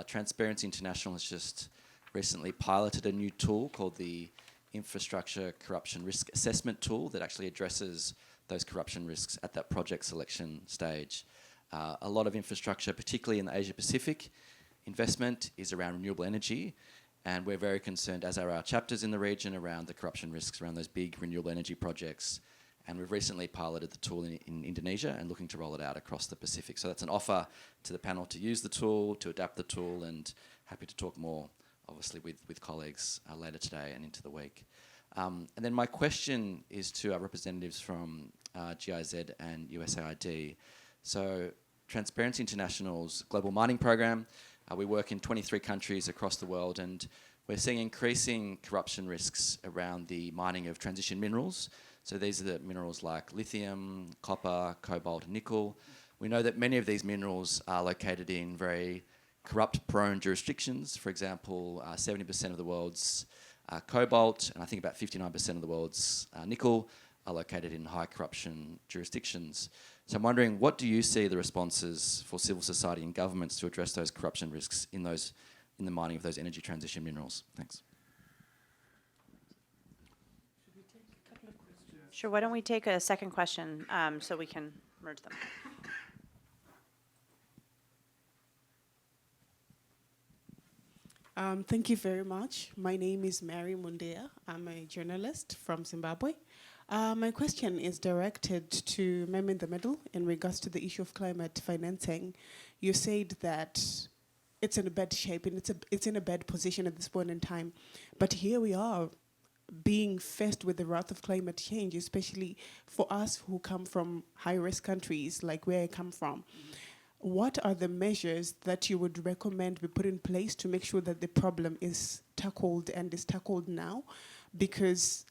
Transparency International has just recently piloted a new tool called the Infrastructure Corruption Risk Assessment Tool that actually addresses those corruption risks at that project selection stage. A lot of infrastructure, particularly in the Asia Pacific, investment is around renewable energy, and we're very concerned, as are our chapters in the region, around the corruption risks around those big renewable energy projects. And we've recently piloted the tool in Indonesia and looking to roll it out across the Pacific. So that's an offer to the panel to use the tool, to adapt the tool, and happy to talk more, obviously, with colleagues later today and into the week. And then my question is to our representatives from GIZ and USAID. So Transparency International's global mining program, we work in 23 countries across the world, and we're seeing increasing corruption risks around the mining of transition minerals. So these are the minerals like lithium, copper, cobalt, and nickel. We know that many of these minerals are located in very corrupt-prone jurisdictions. For example, 70% of the world's cobalt, and I think about 59% of the world's nickel are located in high corruption jurisdictions. So I'm wondering, what do you see the responses for civil society and governments to address those corruption risks in the mining of those energy transition minerals? Thanks. Sure, why don't we take a second question so we can merge them. Thank you very much. My name is Mary Mundea. I'm a journalist from Zimbabwe. My question is directed to Mem in the middle in regards to the issue of climate financing. You said that it's in a bad shape and it's in a bad position at this point in time. But here we are, being faced with the wrath of climate change, especially for us who come from high-risk countries like where I come from. What are the measures that you would recommend we put in place to make sure that the problem is tackled and is tackled now? Because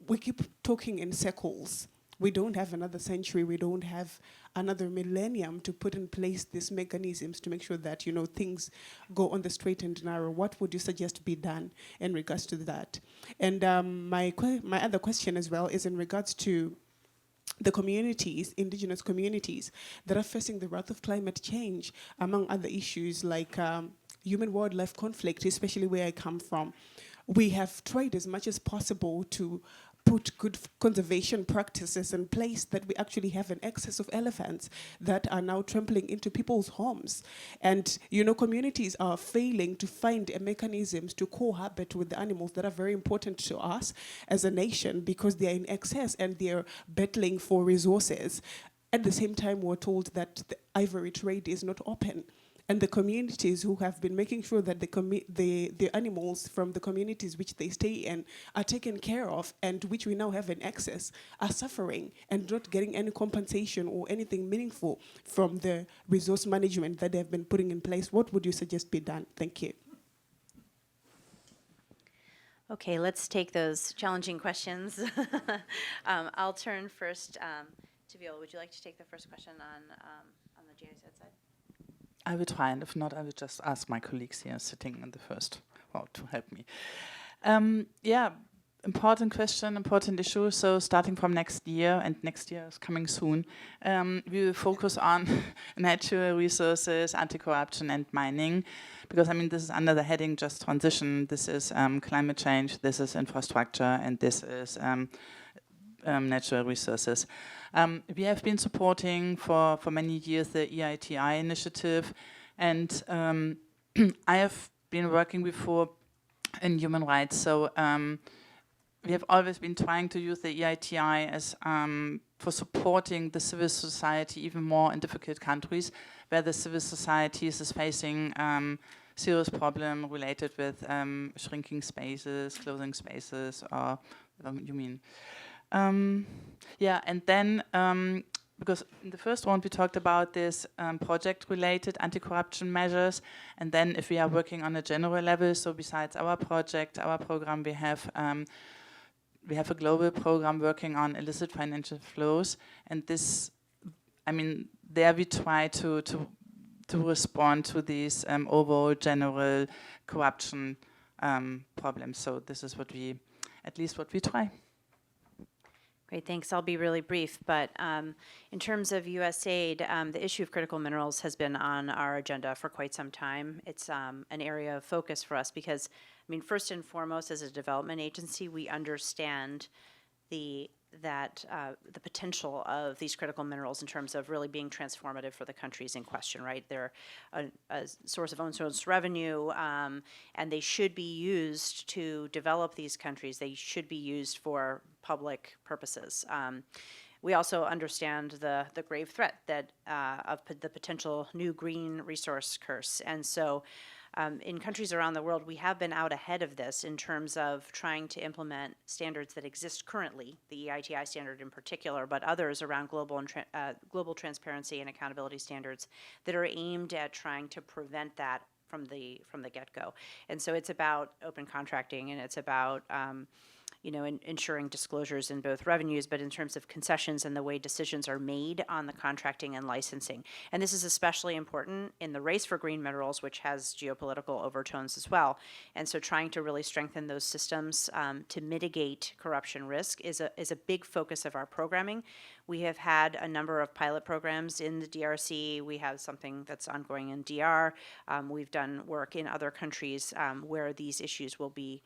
we keep talking in circles. We don't have another century, we don't have another millennium to put in place these mechanisms to make sure that, you know, things go on the straight and narrow. What would you suggest be done in regards to that? And my other question as well is in regards to the communities, indigenous communities, that are facing the wrath of climate change, among other issues like human-wildlife conflict, especially where I come from. We have tried as much as possible to put good conservation practices in place, that we actually have an excess of elephants that are now trampling into people's homes. And, you know, communities are failing to find mechanisms to cohabit with the animals that are very important to us as a nation, because they are in excess and they're battling for resources. At the same time, we're told that the ivory trade is not open. And the communities who have been making sure that the animals from the communities which they stay in are taken care of, and which we now have in excess, are suffering and not getting any compensation or anything meaningful from the resource management that they have been putting in place. What would you suggest be done? Thank you. Okay, let's take those challenging questions. I'll turn first to Viola. Would you like to take the first question on the GIZ side? I will try, and if not, I will just ask my colleagues here sitting in the first row to help me. Yeah, important question, important issue. So starting from next year, and next year is coming soon, we will focus on natural resources, anti-corruption and mining, because I mean this is under the heading just transition. This is climate change, this is infrastructure, and this is natural resources. We have been supporting for many years the EITI initiative, and I have been working before in human rights, so we have always been trying to use the EITI as for supporting the civil society even more in difficult countries where the civil society is facing serious problem related with shrinking spaces, closing spaces, or you mean. Yeah, and then, because in the first one we talked about this project-related anti-corruption measures, and then if we are working on a general level, so besides our project, our program, we have a global program working on illicit financial flows, and this, I mean, there we try to respond to these overall general corruption problems. So this is what we, at least what we try. Great, thanks. I'll be really brief, but in terms of USAID, the issue of critical minerals has been on our agenda for quite some time. It's an area of focus for us because, I mean, first and foremost, as a development agency, we understand the potential of these critical minerals in terms of really being transformative for the countries in question, right? They're a source of own source revenue, and they should be used to develop these countries. They should be used for public purposes. We also understand the grave threat that of the potential new green resource curse, and so in countries around the world, we have been out ahead of this in terms of trying to implement standards that exist currently, the EITI standard in particular, but others around global transparency and accountability standards that are aimed at trying to prevent that from the get-go. And so it's about open contracting, and it's about ensuring disclosures in both revenues, but in terms of concessions and the way decisions are made on the contracting and licensing. And this is especially important in the race for green minerals, which has geopolitical overtones as well. And so trying to really strengthen those systems to mitigate corruption risk is a big focus of our programming. We have had a number of pilot programs in the DRC. We have something that's ongoing in DR. We've done work in other countries where these issues will be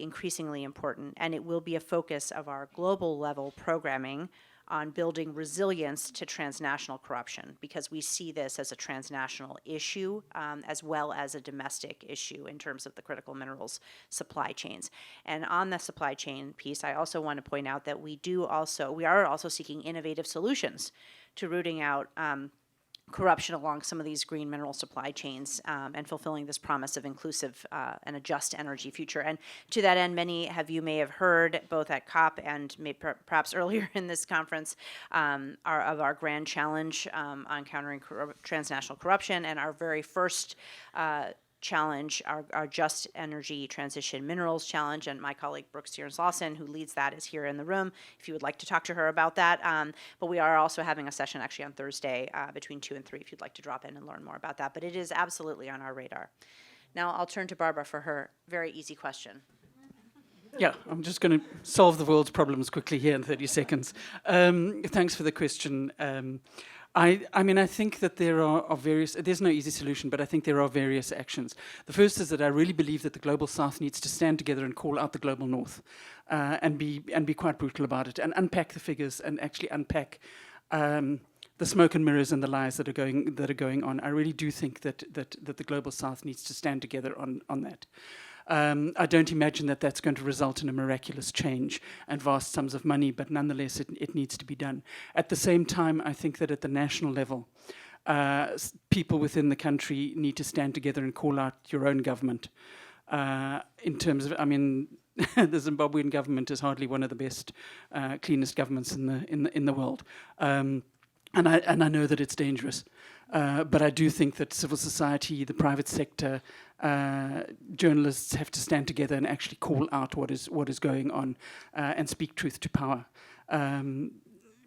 increasingly important, and it will be a focus of our global level programming on building resilience to transnational corruption, because we see this as a transnational issue as well as a domestic issue in terms of the critical minerals supply chains. And on the supply chain piece, I also want to point out that we are also seeking innovative solutions to rooting out corruption along some of these green mineral supply chains, and fulfilling this promise of inclusive and a just energy future. And to that end, many of you may have heard, both at COP and perhaps earlier in this conference, of our grand challenge on countering transnational corruption, and our very first challenge, our Just Energy Transition Minerals Challenge, and my colleague Brooke Stearns-Lawson, who leads that, is here in the room if you would like to talk to her about that. But we are also having a session actually on Thursday between 2 and 3 if you'd like to drop in and learn more about that. But it is absolutely on our radar. Now I'll turn to Barbara for her very easy question. Yeah, I'm just going to solve the world's problems quickly here in 30 seconds. Thanks for the question. I mean, I think that there are various, there's no easy solution, but I think there are various actions. The first is that I really believe that the Global South needs to stand together and call out the Global North, and be quite brutal about it, and unpack the figures and actually unpack the smoke and mirrors and the lies that are going on. I really do think that the Global South needs to stand together on that. I don't imagine that that's going to result in a miraculous change and vast sums of money, but nonetheless, it needs to be done. At the same time, I think that at the national level, people within the country need to stand together and call out your own government. In terms of, I mean, the Zimbabwean government is hardly one of the best, cleanest governments in the world, and I know that it's dangerous. But I do think that civil society, the private sector, journalists have to stand together and actually call out what is going on, and speak truth to power,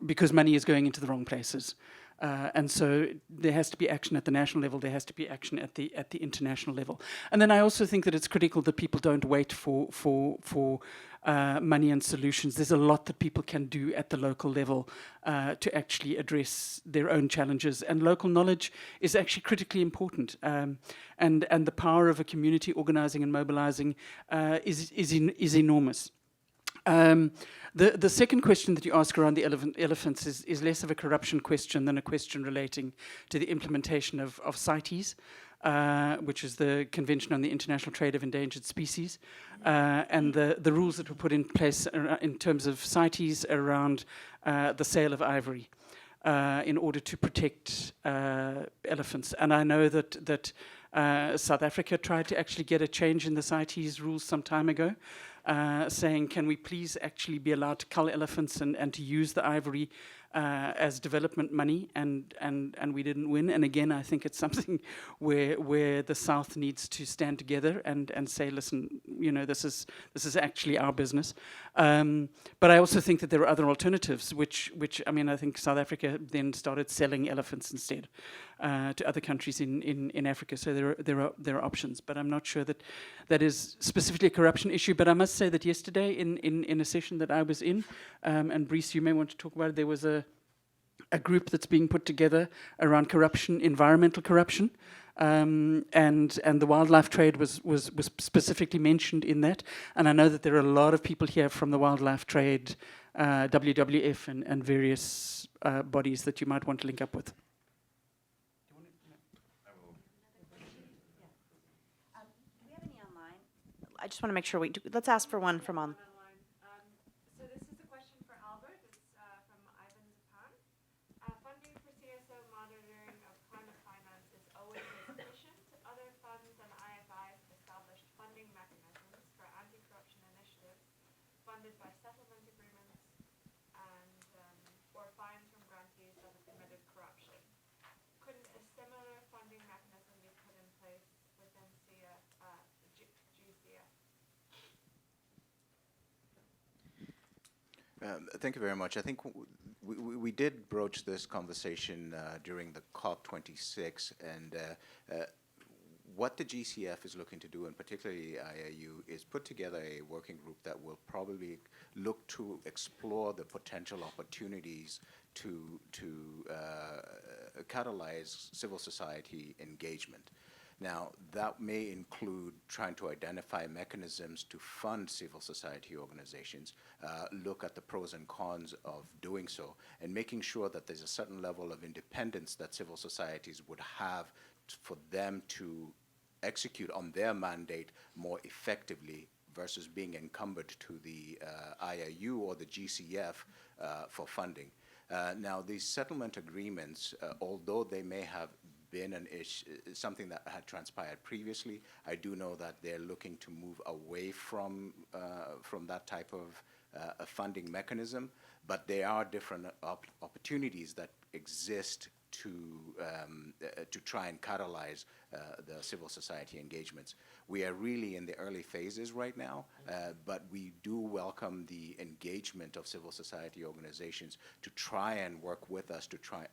because money is going into the wrong places. And so there has to be action at the national level, there has to be action at the international level. And then I also think that it's critical that people don't wait for money and solutions. There's a lot that people can do at the local level to actually address their own challenges. And local knowledge is actually critically important. And the power of a community organizing and mobilizing is enormous. The second question that you ask around the elephants is less of a corruption question than a question relating to the implementation of CITES, which is the Convention on the International Trade of Endangered Species, and the rules that were put in place in terms of CITES around the sale of ivory in order to protect elephants. And I know that South Africa tried to actually get a change in the CITES rules some time ago, saying, can we please actually be allowed to cull elephants and to use the ivory as development money, and we didn't win. And again, I think it's something where the South needs to stand together and say, listen, you know, this is actually our business. But I also think that there are other alternatives, which I mean, I think South Africa then started selling elephants instead to other countries in Africa. So there are options, but I'm not sure that is specifically a corruption issue. But I must say that yesterday in a session that I was in, and Brice, you may want to talk about it, there was a group that's being put together around corruption, environmental corruption, and the wildlife trade was specifically mentioned in that. And I know that there are a lot of people here from the wildlife trade, WWF, and various bodies that you might want to link up with. Do we have any online? I just want to make sure let's ask for one from on. So this is a question for Albert. It's from Ivan Zapan. Funding for CSO monitoring of climate finance is always insufficient. Other funds and IFIs have established funding mechanisms for anti-corruption initiatives funded by settlement agreements and or fines from grantees that have committed corruption. Couldn't a similar funding mechanism be put in place within GCF? Thank you very much. I think we did broach this conversation during the COP26, and what the GCF is looking to do, and particularly IAU, is put together a working group that will probably look to explore the potential opportunities to catalyze civil society engagement. Now, that may include trying to identify mechanisms to fund civil society organizations, look at the pros and cons of doing so, and making sure that there's a certain level of independence that civil societies would have for them to execute on their mandate more effectively versus being encumbered to the IAU or the GCF for funding. Now, these settlement agreements, although they may have been an issue, something that had transpired previously, I do know that they're looking to move away from that type of a funding mechanism, but there are different opportunities that exist to try and catalyze the civil society engagements. We are really in the early phases right now, but we do welcome the engagement of civil society organizations to try and work with us to try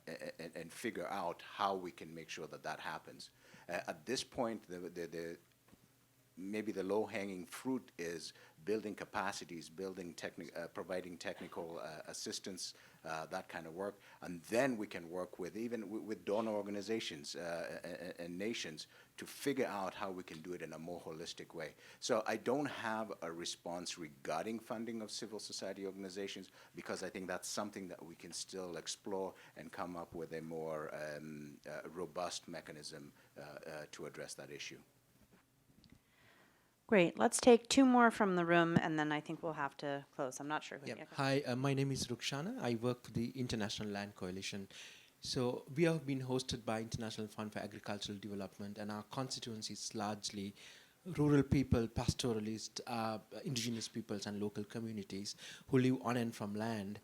and figure out how we can make sure that that happens. At this point, maybe the low-hanging fruit is building capacities, providing technical assistance, that kind of work, and then we can work with with donor organizations and nations to figure out how we can do it in a more holistic way. So I don't have a response regarding funding of civil society organizations, because I think that's something that we can still explore and come up with a more robust mechanism to address that issue. Great. Let's take two more from the room, and then I think we'll have to close. I'm not sure who. Yep. Yeah, Hi, my name is Rukshana. I work for the International Land Coalition. So we have been hosted by International Fund for Agricultural Development, and our constituency is largely rural people, pastoralists, indigenous peoples, and local communities who live on and from land.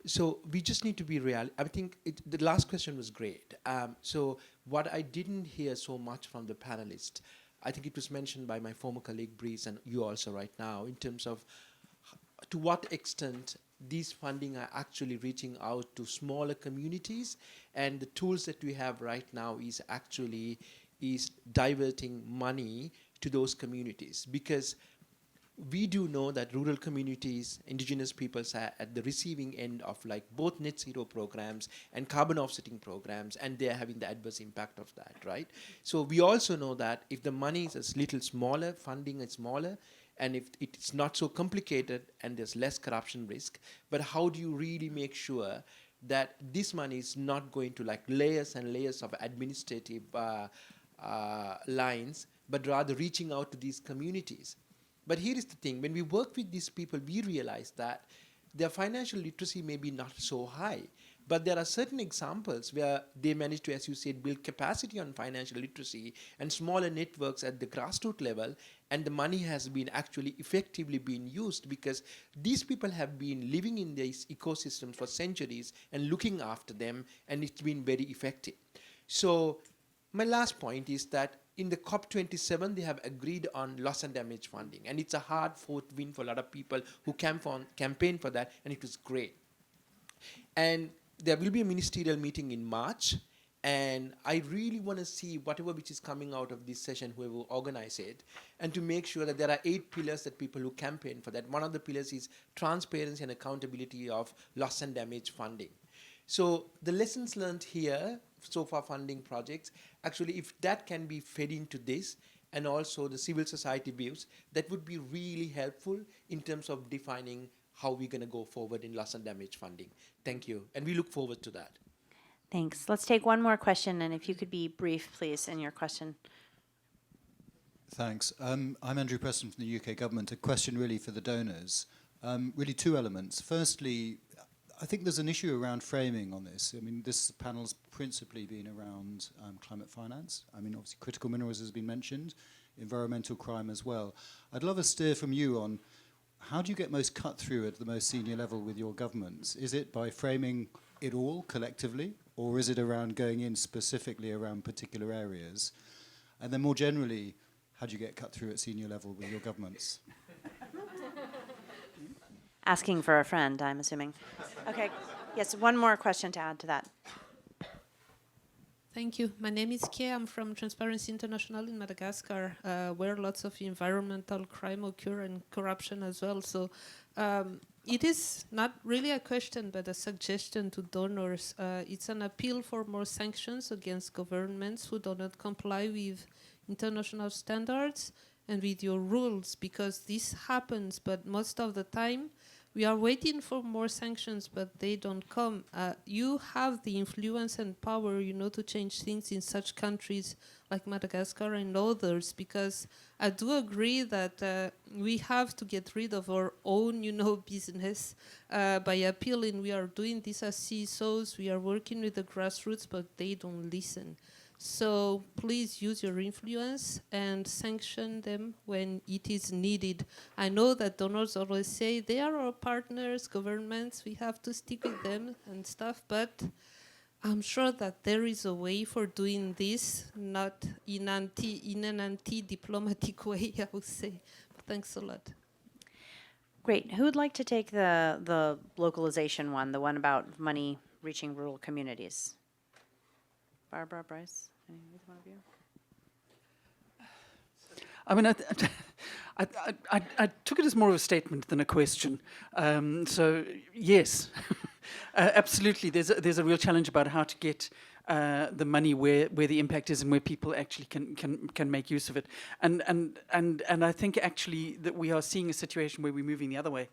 So we just need to be real. I think the last question was great. So what I didn't hear so much from the panelists, I think it was mentioned by my former colleague Brice and you also right now, in terms of to what extent these funding are actually reaching out to smaller communities, and the tools that we have right now is diverting money to those communities, because we do know that rural communities, indigenous peoples are at the receiving end of like both net zero programs and carbon offsetting programs, and they're having the adverse impact of that, right? So we also know that if the money is a little smaller, funding is smaller, and if it's not so complicated and there's less corruption risk, but how do you really make sure that this money is not going to like layers and layers of administrative lines, but rather reaching out to these communities? But here is the thing, when we work with these people, we realize that their financial literacy may be not so high, but there are certain examples where they manage to, as you said, build capacity on financial literacy and smaller networks at the grassroots level, and the money has been actually effectively being used because these people have been living in these ecosystems for centuries and looking after them, and it's been very effective. So my last point is that in the COP27, they have agreed on loss and damage funding, and it's a hard-fought win for a lot of people who campaign for that, and it was great. And there will be a ministerial meeting in March, and I really want to see whatever which is coming out of this session, whoever will organize it, and to make sure that there are 8 pillars that people who campaign for that. One of the pillars is transparency and accountability of loss and damage funding. So the lessons learned here, so far funding projects, actually if that can be fed into this, and also the civil society views, that would be really helpful in terms of defining how we're going to go forward in loss and damage funding. Thank you, and we look forward to that. Thanks. Let's take one more question, and if you could be brief, please, in your question. Thanks. I'm Andrew Preston from the UK government. A question really for the donors. Really 2 elements. Firstly, I think there's an issue around framing on this. I mean, this panel's principally been around climate finance. I mean, obviously critical minerals has been mentioned, environmental crime as well. I'd love a steer from you on how do you get most cut through at the most senior level with your governments? Is it by framing it all collectively, or is it around going in specifically around particular areas? And then more generally, how do you get cut through at senior level with your governments? Asking for a friend, I'm assuming. Okay, yes, one more question to add to that. Thank you. My name is Kia. I'm from Transparency International in Madagascar, where lots of environmental crime occur and corruption as well. So it is not really a question, but a suggestion to donors. It's an appeal for more sanctions against governments who do not comply with international standards and with your rules, because this happens, but most of the time we are waiting for more sanctions, but they don't come. You have the influence and power, to change things in such countries like Madagascar and others, because I do agree that we have to get rid of our own, business by appealing. We are doing this as CSOs, we are working with the grassroots, but they don't listen. So please use your influence and sanction them when it is needed. I know that donors always say they are our partners, governments, we have to stick with them and stuff, but I'm sure that there is a way for doing this, not in an anti-diplomatic way, I would say. But thanks a lot. Great. Who would like to take the localization one, the one about money reaching rural communities? Barbara, Brice, either one of you? I mean, I took it as more of a statement than a question. So yes, absolutely. There's a real challenge about how to get the money where the impact is and where people actually can make use of it. And I think actually that we are seeing a situation where we're moving the other way.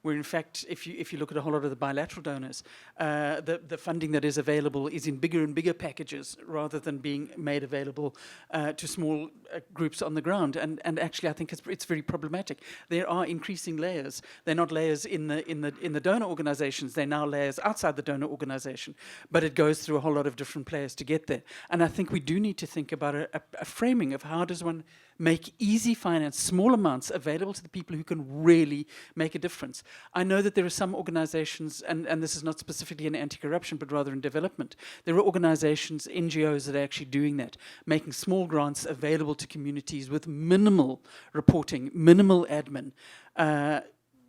Where in fact, if you look at a whole lot of the bilateral donors, the funding that is available is in bigger and bigger packages rather than being made available to small groups on the ground. And actually, I think it's very problematic. There are increasing layers. They're not layers in the donor organizations. They're now layers outside the donor organization. But it goes through a whole lot of different players to get there. And I think we do need to think about a framing of how does one make easy finance, small amounts available to the people who can really make a difference. I know that there are some organizations, and this is not specifically in anti-corruption, but rather in development. There are organizations, NGOs that are actually doing that, making small grants available to communities with minimal reporting, minimal admin,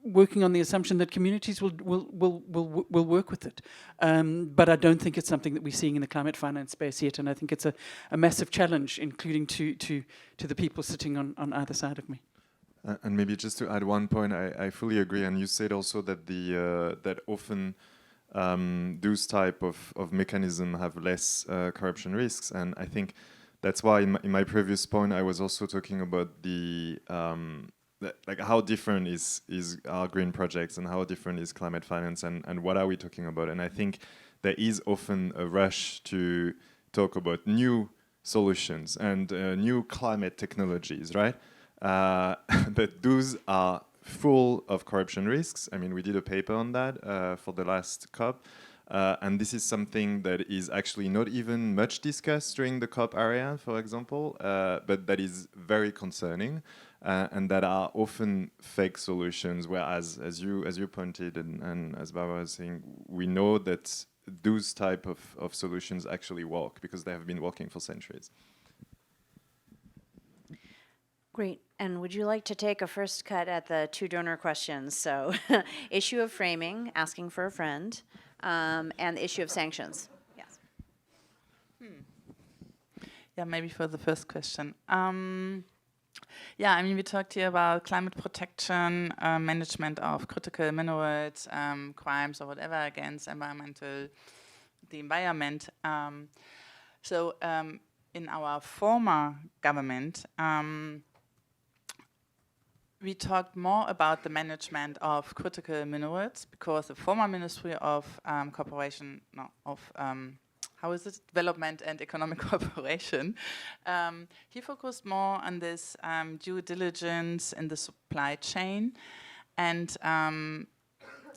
working on the assumption that communities will work with it. But I don't think it's something that we're seeing in the climate finance space yet, and I think it's a massive challenge, including to the people sitting on either side of me. And maybe just to add one point, I fully agree. And you said also that that often those type of mechanism have less corruption risks. And I think that's why in my previous point I was also talking about like how different is our green projects and how different is climate finance and what are we talking about. And I think there is often a rush to talk about new solutions and new climate technologies, right? But those are full of corruption risks. I mean, we did a paper on that for the last COP. And this is something that is actually not even much discussed during the COP area, for example, but that is very concerning and that are often fake solutions, whereas, as you pointed and as Barbara was saying, we know that those type of solutions actually work because they have been working for centuries. Great. And would you like to take a first cut at the two donor questions? So issue of framing, asking for a friend, and the issue of sanctions. Yes. Yeah, maybe for the first question. Yeah, I mean, we talked here about climate protection, management of critical minerals, crimes or whatever against the environment. So in our former government, we talked more about the management of critical minerals because the former Ministry of Development and Economic Cooperation, he focused more on this due diligence in the supply chain. And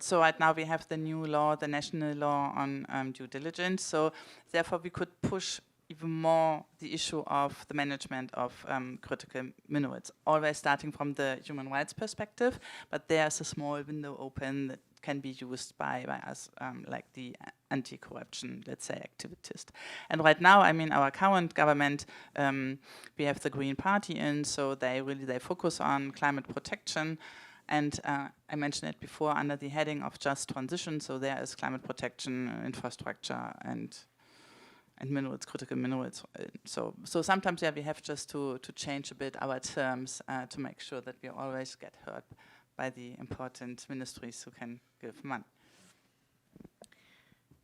so right now we have the new law, the national law on due diligence. So therefore we could push even more the issue of the management of critical minerals, always starting from the human rights perspective, but there's a small window open that can be used by us, like the anti-corruption, let's say, activities. And right now, I mean, our current government, we have the Green Party in, so they focus on climate protection. And I mentioned it before under the heading of just transition, so there is climate protection, infrastructure, and minerals, critical minerals. So sometimes, yeah, we have just to change a bit our terms to make sure that we always get heard by the important ministries who can give money.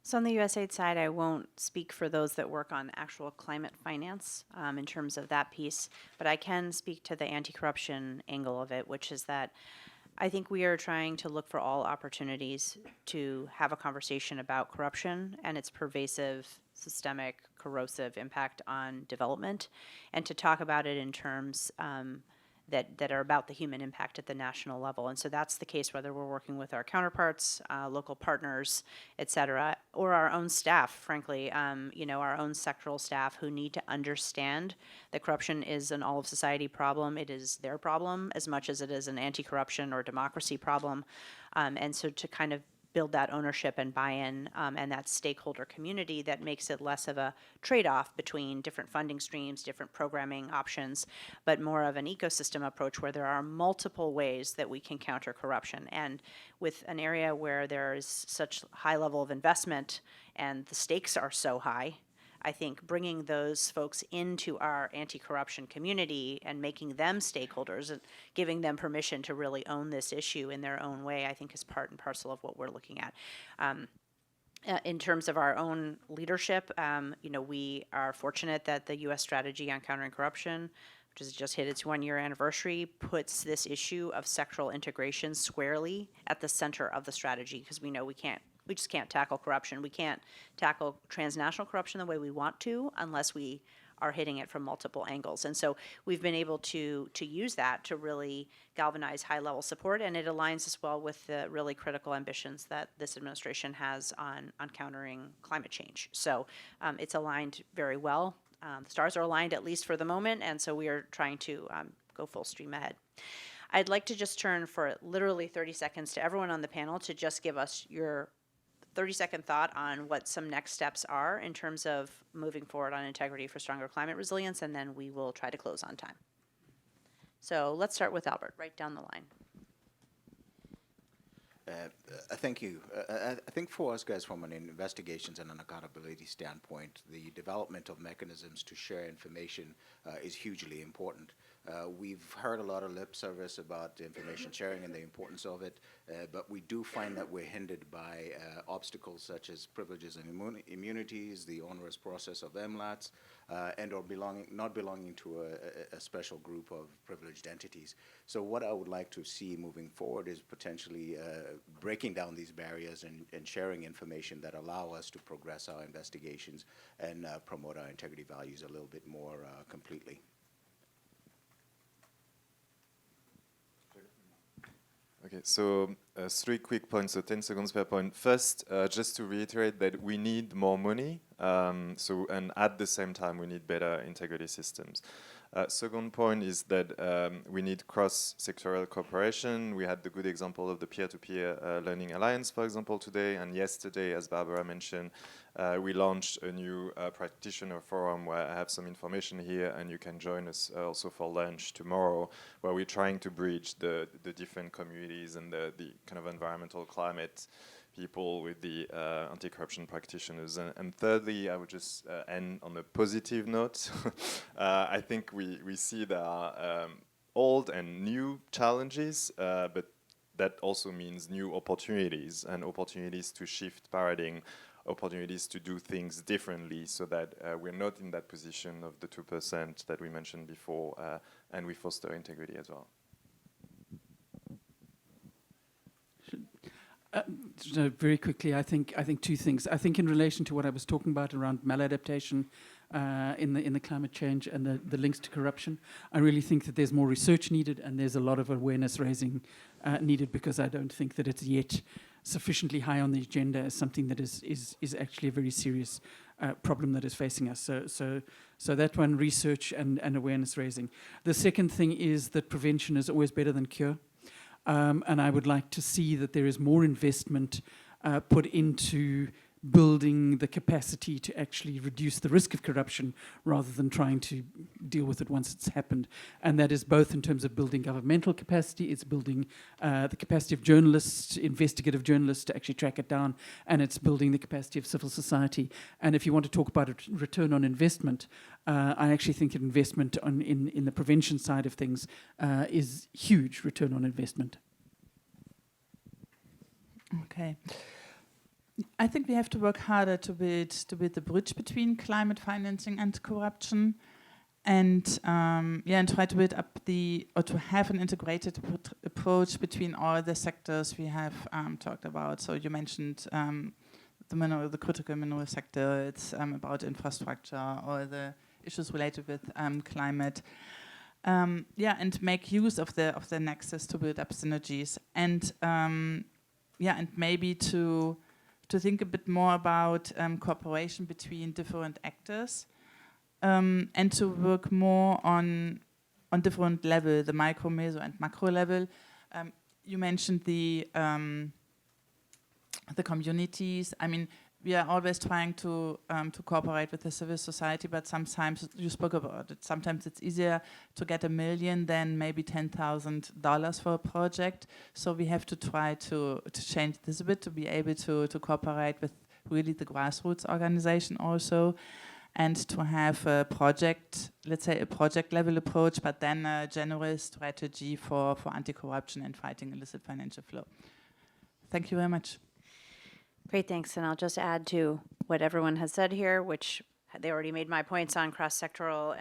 So on the USAID side, I won't speak for those that work on actual climate finance in terms of that piece, but I can speak to the anti-corruption angle of it, which is that I think we are trying to look for all opportunities to have a conversation about corruption and its pervasive, systemic, corrosive impact on development, and to talk about it in terms that are about the human impact at the national level. And so that's the case whether we're working with our counterparts, local partners, et cetera, or our own staff, frankly, our own sectoral staff who need to understand that corruption is an all of society problem. It is their problem as much as it is an anti-corruption or democracy problem. And so to kind of build that ownership and buy-in and that stakeholder community that makes it less of a trade-off between different funding streams, different programming options, but more of an ecosystem approach where there are multiple ways that we can counter corruption. And with an area where there is such high level of investment and the stakes are so high, I think bringing those folks into our anti-corruption community and making them stakeholders and giving them permission to really own this issue in their own way, I think is part and parcel of what we're looking at. In terms of our own leadership, we are fortunate that the U.S. strategy on countering corruption, which has just hit its 1-year anniversary, puts this issue of sectoral integration squarely at the center of the strategy, because we know we just can't tackle corruption. We can't tackle transnational corruption the way we want to unless we are hitting it from multiple angles. And so we've been able to use that to really galvanize high-level support, and it aligns as well with the really critical ambitions that this administration has on countering climate change. So it's aligned very well. The stars are aligned, at least for the moment, and so we are trying to go full stream ahead. I'd like to just turn for literally 30 seconds to everyone on the panel to just give us your 30-second thought on what some next steps are in terms of moving forward on integrity for stronger climate resilience, and then we will try to close on time. So let's start with Albert, right down the line. Thank you. I think for us guys, from an investigations and an accountability standpoint, the development of mechanisms to share information is hugely important. We've heard a lot of lip service about information sharing and the importance of it, but we do find that we're hindered by obstacles such as privileges and immunities, the onerous process of MLATs, and or not belonging to a special group of privileged entities. So what I would like to see moving forward is potentially breaking down these barriers and sharing information that allow us to progress our investigations and promote our integrity values a little bit more completely. Okay, so 3 quick points, so 10 seconds per point. First, just to reiterate that we need more money, and at the same time we need better integrity systems. Second point is that we need cross-sectoral cooperation. We had the good example of the peer-to-peer learning alliance, for example, today, and yesterday, as Barbara mentioned, we launched a new practitioner forum where I have some information here, and you can join us also for lunch tomorrow, where we're trying to bridge the different communities and the kind of environmental climate people with the anti-corruption practitioners. And thirdly, I would just end on a positive note. I think we see there are old and new challenges, but that also means new opportunities, and opportunities to shift paradigm, opportunities to do things differently, so that we're not in that position of the 2% that we mentioned before, and we foster integrity as well. Very quickly, I think 2 things. I think in relation to what I was talking about around maladaptation in the climate change and the links to corruption, I really think that there's more research needed, and there's a lot of awareness raising needed, because I don't think that it's yet sufficiently high on the agenda as something that is actually a very serious problem that is facing us. So that one, research and awareness raising. The second thing is that prevention is always better than cure. And I would like to see that there is more investment put into building the capacity to actually reduce the risk of corruption rather than trying to deal with it once it's happened. And that is both in terms of building governmental capacity, it's building the capacity of journalists, investigative journalists to actually track it down, and it's building the capacity of civil society. And if you want to talk about a return on investment, I actually think that investment in the prevention side of things is huge return on investment. Okay. I think we have to work harder to build the bridge between climate financing and corruption. and and try to build up to have an integrated approach between all the sectors we have talked about. So you mentioned the critical mineral sector. It's about infrastructure or the issues related with climate. And make use of the nexus to build up synergies, and and maybe to think a bit more about cooperation between different actors, and to work more on different levels, the micro, meso, and macro level. You mentioned the communities. I mean, we are always trying to cooperate with the civil society, but sometimes, you spoke about it, sometimes it's easier to get $1 million than maybe $10,000 for a project. So we have to try to change this a bit, to be able to cooperate with really the grassroots organization also, and to have a project, let's say a project level approach, but then a general strategy for anti-corruption and fighting illicit financial flow. Thank you very much. Great, thanks. And I'll just add to what everyone has said here, which they already made my points on cross-sectoral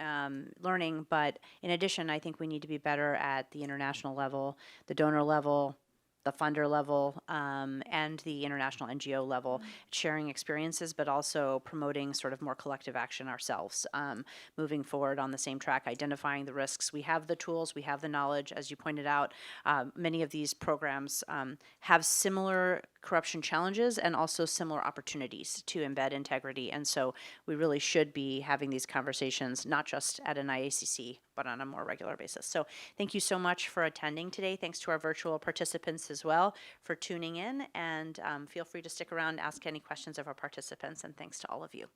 learning. But in addition, I think we need to be better at the international level, the donor level, the funder level, and the international NGO level, sharing experiences, but also promoting sort of more collective action ourselves, moving forward on the same track, identifying the risks. We have the tools, we have the knowledge, as you pointed out. Many of these programs have similar corruption challenges and also similar opportunities to embed integrity. And so we really should be having these conversations, not just at an IACC, but on a more regular basis. So thank you so much for attending today. Thanks to our virtual participants as well for tuning in. And feel free to stick around, ask any questions of our participants. And thanks to all of you.